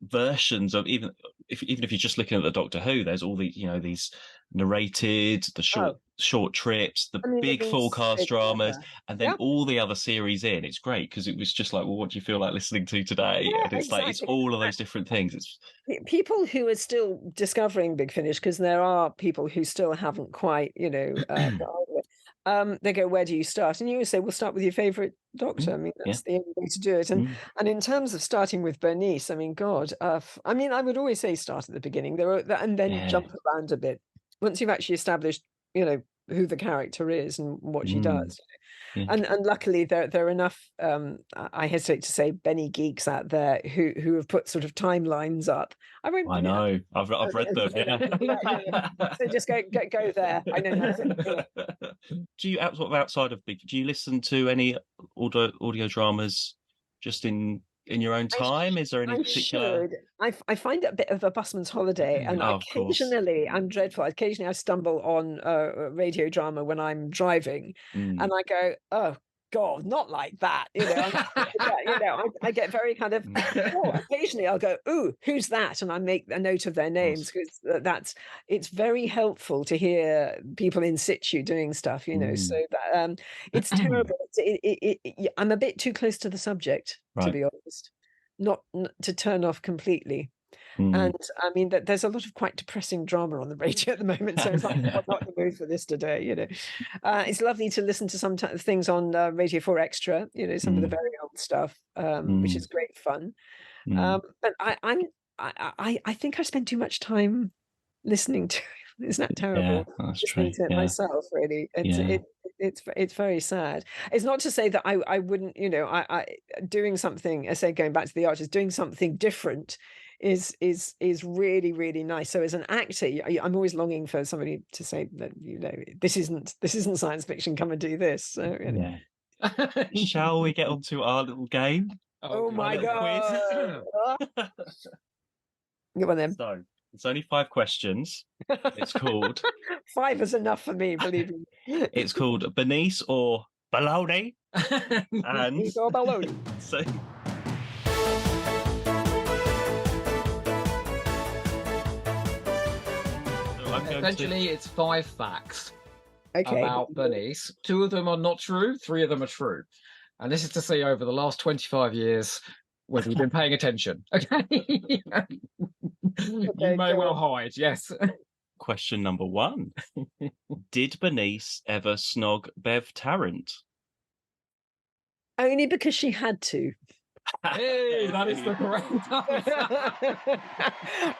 versions of even if you're just looking at the Doctor Who, there's all these narrated, the short trips, the I mean, big they've full been cast so dramas, clever. and then all the other series in. It's great because it was just like, well, what do you feel like listening to today? Yeah, And it's like it's exactly. all of those different things. It's People who are still discovering Big Finish, because there are people who still haven't quite, they go, where do you start? And you always say, we'll start with your favorite Doctor. I mean, yeah. that's the only way to do it. And in terms of starting with Bernice, I mean, God, I mean, I would always say start at the beginning, and then jump around a bit. Once you've actually established, who the character is and what she does. Yeah. And luckily there are enough I hesitate to say Benny geeks out there who have put sort of timelines up. I know. I've read them. Yeah. So just go there. I know nothing. Do you outside of Big? Do you listen to any audio dramas just in your own time? Is there any I particular? should. I find it a bit of a busman's holiday, and Oh, of course. occasionally I'm dreadful. Occasionally I stumble on a radio drama when I'm driving, and I go, "Oh God, not like that!" I get very kind of. Occasionally I'll go, "Ooh, who's that?" and I make a note of their names because it's very helpful to hear people in situ doing stuff. So that it's terrible. I'm a bit too close to the subject, to be honest. Not to turn off completely. And I mean that there's a lot of quite depressing drama on the radio at the moment, so it's like I'm not in the mood for this today. It's lovely to listen to some things on Radio 4 Extra, some of the very old stuff, which is great fun. But I think I spend too much time listening to it. Isn't that terrible? Yeah, that's Listening true. to it myself, really. It's very sad. It's not to say that I wouldn't, I doing something, I say going back to the artist, doing something different is really, really nice. So as an actor, I'm always longing for somebody to say that, this isn't science fiction, come and do this. So, Yeah. Shall we get on to our little game? Oh my God. Quiz. Go on then. So it's only 5 questions. It's called 5 is enough for me, believe me. It's called Bernice or Baloney. And Bernice or Baloney. So essentially, it's 5 facts about Bernice. 2 of them are not true, 3 of them are true. And this is to see over the last 25 years whether you've been paying attention. Okay. You may well hide, yes. Question number 1. Did Bernice ever snog Bev Tarrant? Only because she had to. Hey, that is the correct answer.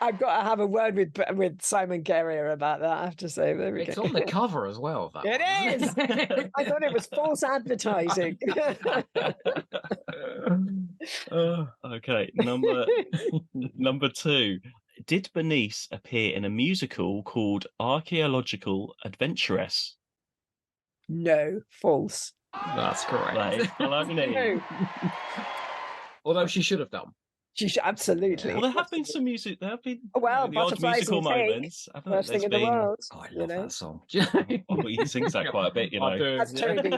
I've got to have a word with Simon Guerrier about that, I have to say. There we it's go. on the cover as well. It is! I thought it was false advertising. Okay, number 2. Did Bernice appear in a musical called Archaeological Adventuress? No, false. That's correct. That is baloney. Although she should have done. She should, absolutely. Well, there have been some music. There have been the odd musical moments. First thing in the world. Oh, I love that song. Well, he sings that quite a bit, I do. That's Toby.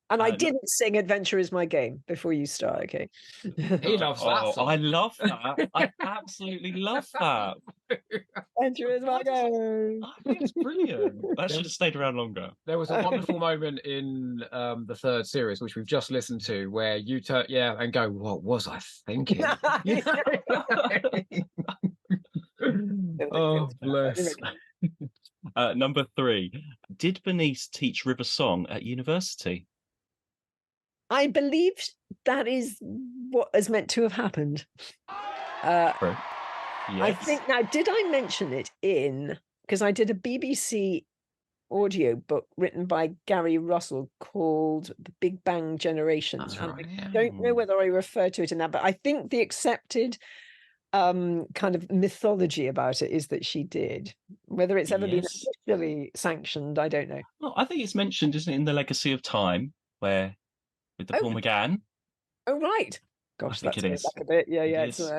And I didn't sing "Adventure Is My Game" before you start. Okay. He loves that song. I love that. I absolutely love that. "Adventure Is My Game." I think it's brilliant. That should have stayed around longer. There was a wonderful moment in the 3rd series, which we've just listened to, where you turn, and go, "What was I thinking?" Oh, bless. Number 3. Did Bernice teach River Song at university? I believe that is what is meant to have happened. Yes. I think now, did I mention it because I did a BBC audio book written by Gary Russell called The Big Bang Generations. Right, I don't know whether I referred to it in that, but I think the accepted kind of mythology about it is that she did. Whether it's ever been officially sanctioned, I don't know. Well, I think it's mentioned, isn't it, in The Legacy of Time, where with the Paul McGann. Oh, right. Gosh, I think that's it is. back a bit. Yeah, It yeah. is.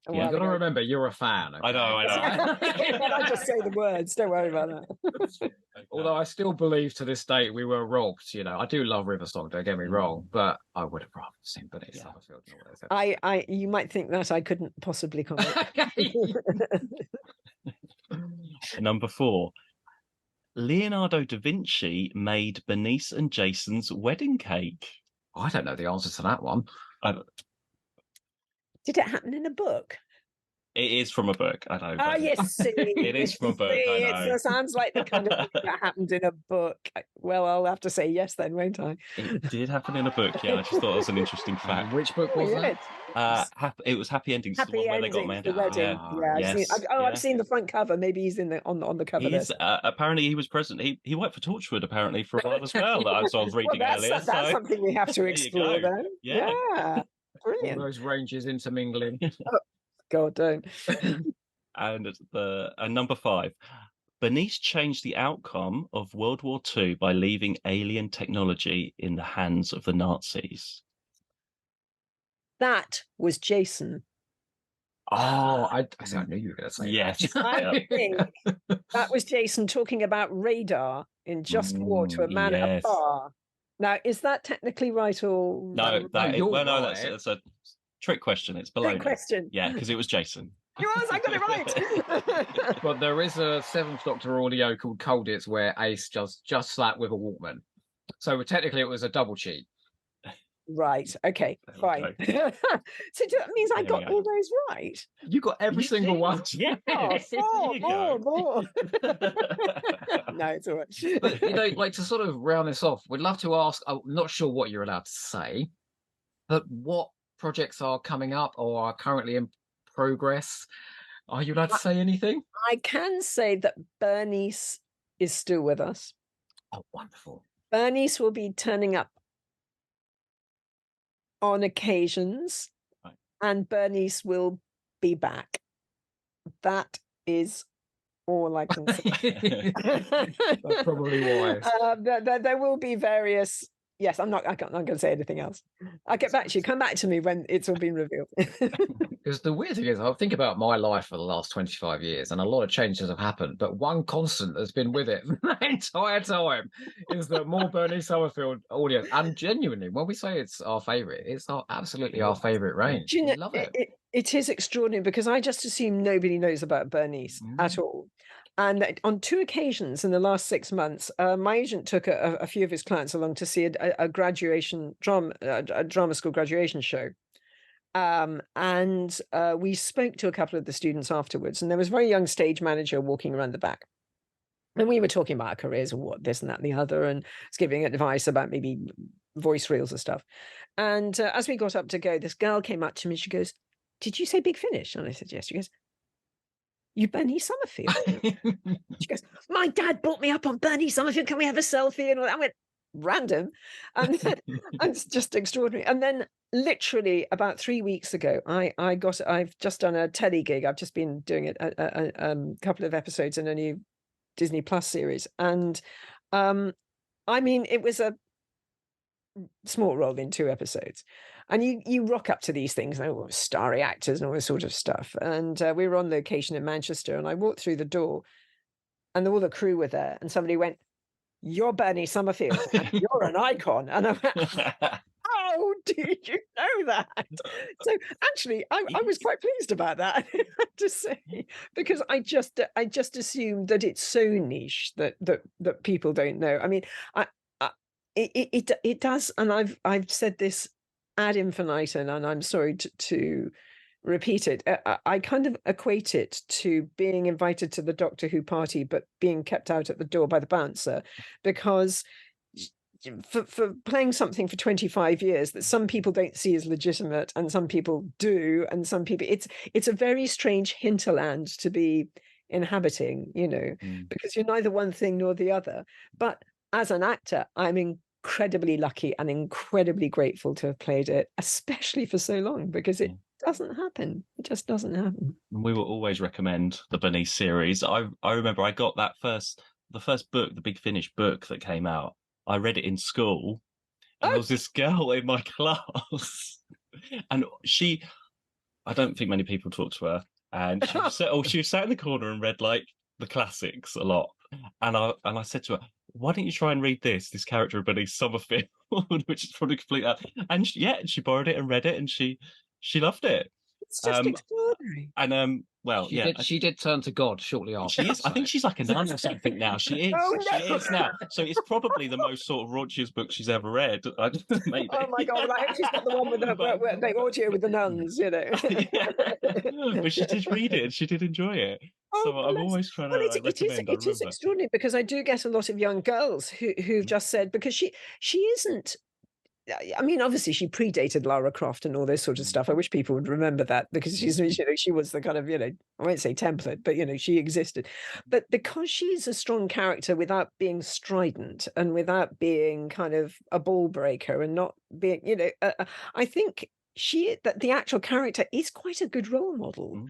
a Yeah. You've while got to ago. remember, you're a fan. I know, I know. I just say the words. Don't worry about that. Although I still believe to this day we were robbed. I do love River Song, don't get me wrong, but I would have rather seen Bernice Summerfield in all those episodes. You might think that I couldn't possibly comment. Number 4. Leonardo da Vinci made Bernice and Jason's wedding cake. I don't know the answer to that one. Did it happen in a book? It is from a book, I know. Oh, yes, see. It is from a book, I know. It sounds like the kind of thing that happened in a book. Well, I'll have to say yes then, won't I? It did happen in a book, yeah. I just thought it was an interesting fact. Which book was that? It was Happy Endings, the Happy one where they got Endings, married. the wedding. Yes, I've seen the front cover. Maybe he's on the cover. He's apparently he was present. He worked for Torchwood apparently for a while as well. That I was reading earlier. That's something we have to explore then. Yeah, brilliant. All those ranges intermingling. God, don't. And number 5, Bernice changed the outcome of World War II by leaving alien technology in the hands of the Nazis. That was Jason. Oh, I knew you were going to say yes. that. I think that was Jason talking about radar in Just War to a Man afar. Now, is that technically right or no? Right. That's a trick question. It's below. Trick question. Yeah, because it was Jason. It was. I got it right. But there is a 7th Doctor audio called Colditz where Ace just sat with a Walkman. So technically, it was a double cheat. Right. Okay. Fine. So that means I got all those right. You got every single one. Yeah. More. No, it's all right. But like to sort of round this off, we'd love to ask. I'm not sure what you're allowed to say, but what projects are coming up or are currently in progress? Are you allowed to say anything? I can say that Bernice is still with us. Oh, wonderful. Bernice will be turning up on occasions, and Bernice will be back. That is all I can say. That's probably wise. There will be various. Yes, I'm not going to say anything else. I'll get back to you. Come back to me when it's all been revealed. Because the weird thing is, I think about my life for the last 25 years, and a lot of changes have happened, but one constant that's been with it the entire time is that more Bernice Summerfield audio. And genuinely, when we say it's our favourite, it's absolutely our favourite range. Do you know, love it. It is extraordinary because I just assume nobody knows about Bernice at all. And on 2 occasions in the last 6 months, my agent took a few of his clients along to see a graduation drama school graduation show. And we spoke to a couple of the students afterwards, and there was a very young stage manager walking around the back. And we were talking about our careers and what this and that and the other, and was giving advice about maybe voice reels and stuff. And as we got up to go, this girl came up to me. She goes, "Did you say Big Finish?" And I said, "Yes." She goes, "You Bernice Summerfield?" She goes, "My dad brought me up on Bernice Summerfield. Can we have a selfie?" And all that. I went, random. And it's just extraordinary. And then literally about 3 weeks ago, I've just done a telly gig. I've just been doing a couple of episodes in a new Disney Plus series. And I mean, it was a small role in 2 episodes. And you rock up to these things, starry actors and all this sort of stuff. And we were on location in Manchester, and I walked through the door, and all the crew were there, and somebody went, "You're Bernice Summerfield. You're an icon." And I went, "How did you know that?" So actually, I was quite pleased about that, I have to say, because I just assumed that it's so niche that people don't know. I mean, it does, and I've said this ad infinitum, and I'm sorry to repeat it. I kind of equate it to being invited to the Doctor Who party, but being kept out at the door by the bouncer, because for playing something for 25 years that some people don't see as legitimate and some people do, and some people, it's a very strange hinterland to be inhabiting, because you're neither one thing nor the other. But as an actor, I'm incredibly lucky and incredibly grateful to have played it, especially for so long, because it doesn't happen. It just doesn't happen. We will always recommend the Bernice series. I remember I got the first book, the Big Finish book that came out. I read it in school, and there was this girl in my class, and I don't think many people talk to her, and she was sat in the corner and read like the classics a lot. And I said to her, "Why don't you try and read this character of Bernice Summerfield," which is probably complete. And she borrowed it and read it, and she loved it. It's just extraordinary. And well, yeah, She did turn to God shortly after. she is. I think she's like a nun or something now. She is. Oh, no. She is now. So it's probably the most sort of raunchiest book she's ever read. Maybe. Oh my God! Well, I hope she's got the one with the audio with the nuns. You know. Yeah. But she did read it and she did enjoy it. So I'm always trying to recommend. It is extraordinary because I do get a lot of young girls who've just said, because she isn't. I mean, obviously, she predated Lara Croft and all this sort of stuff. I wish people would remember that, because she was the kind of, I won't say template, but she existed. But because she's a strong character without being strident and without being kind of a ball breaker and not being, I think that the actual character is quite a good role model,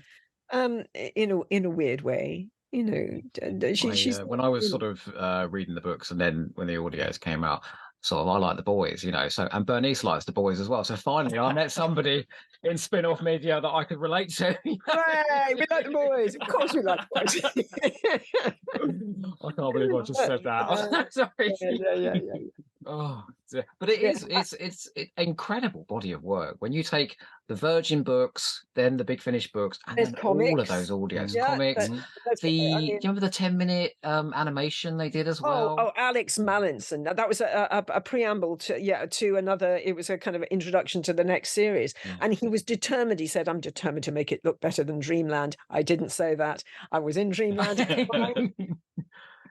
in a weird way. She's when I was sort of reading the books, and then when the audios came out, sort of, I like the boys, and Bernice likes the boys as well. So finally, I met somebody in spin-off media that I could relate to. Hey, we like the boys. Of course, we like the boys. I can't believe I just said that. Sorry. Yeah. Oh, but it's incredible body of work when you take the Virgin books, then the Big Finish books, and then all of those audios, comics. Do you remember the 10-minute animation they did as well? Oh, Alex Mallinson. That was a preamble to another. It was a kind of introduction to the next series, and he was determined. He said, "I'm determined to make it look better than Dreamland." I didn't say that. I was in Dreamland.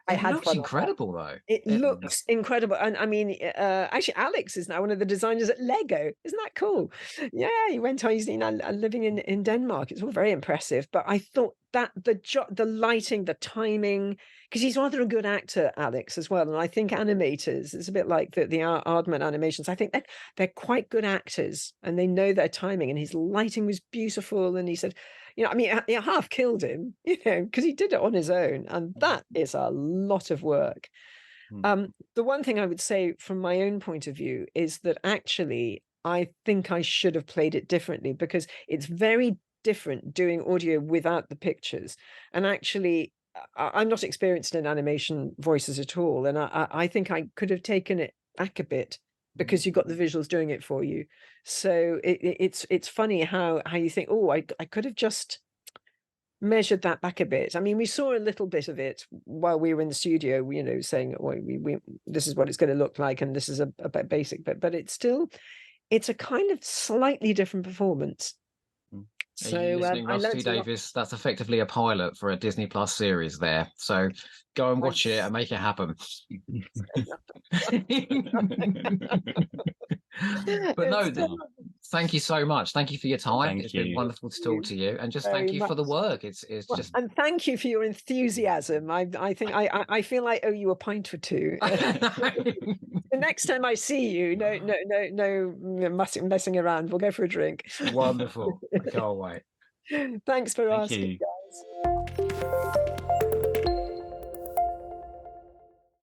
It looks incredible, though. It looks incredible. And I mean, actually, Alex is now one of the designers at Lego. Isn't that cool? Yeah, he went on. He's living in Denmark. It's all very impressive. But I thought that the lighting, the timing, because he's rather a good actor, Alex, as well. And I think animators, it's a bit like the Aardman animations. I think they're quite good actors and they know their timing. And his lighting was beautiful. And he said, I mean, it half killed him, because he did it on his own. And that is a lot of work. The one thing I would say from my own point of view is that actually, I think I should have played it differently, because it's very different doing audio without the pictures. And actually, I'm not experienced in animation voices at all. And I think I could have taken it back a bit, because you've got the visuals doing it for you. So it's funny how you think, oh, I could have just measured that back a bit. I mean, we saw a little bit of it while we were in the studio, saying, oh, this is what it's going to look like, and this is a basic bit, but it's a kind of slightly different performance. So Rusty Davis, that's effectively a pilot for a Disney Plus series there. So go and watch it and make it happen. But no, thank you so much. Thank you for your time. It's been wonderful to talk to you, and just thank you for the work. It's just, and thank you for your enthusiasm. I think I feel I owe you a pint or two. The next time I see you, no messing around. We'll go for a drink. Wonderful. I can't wait. Thanks for asking, guys.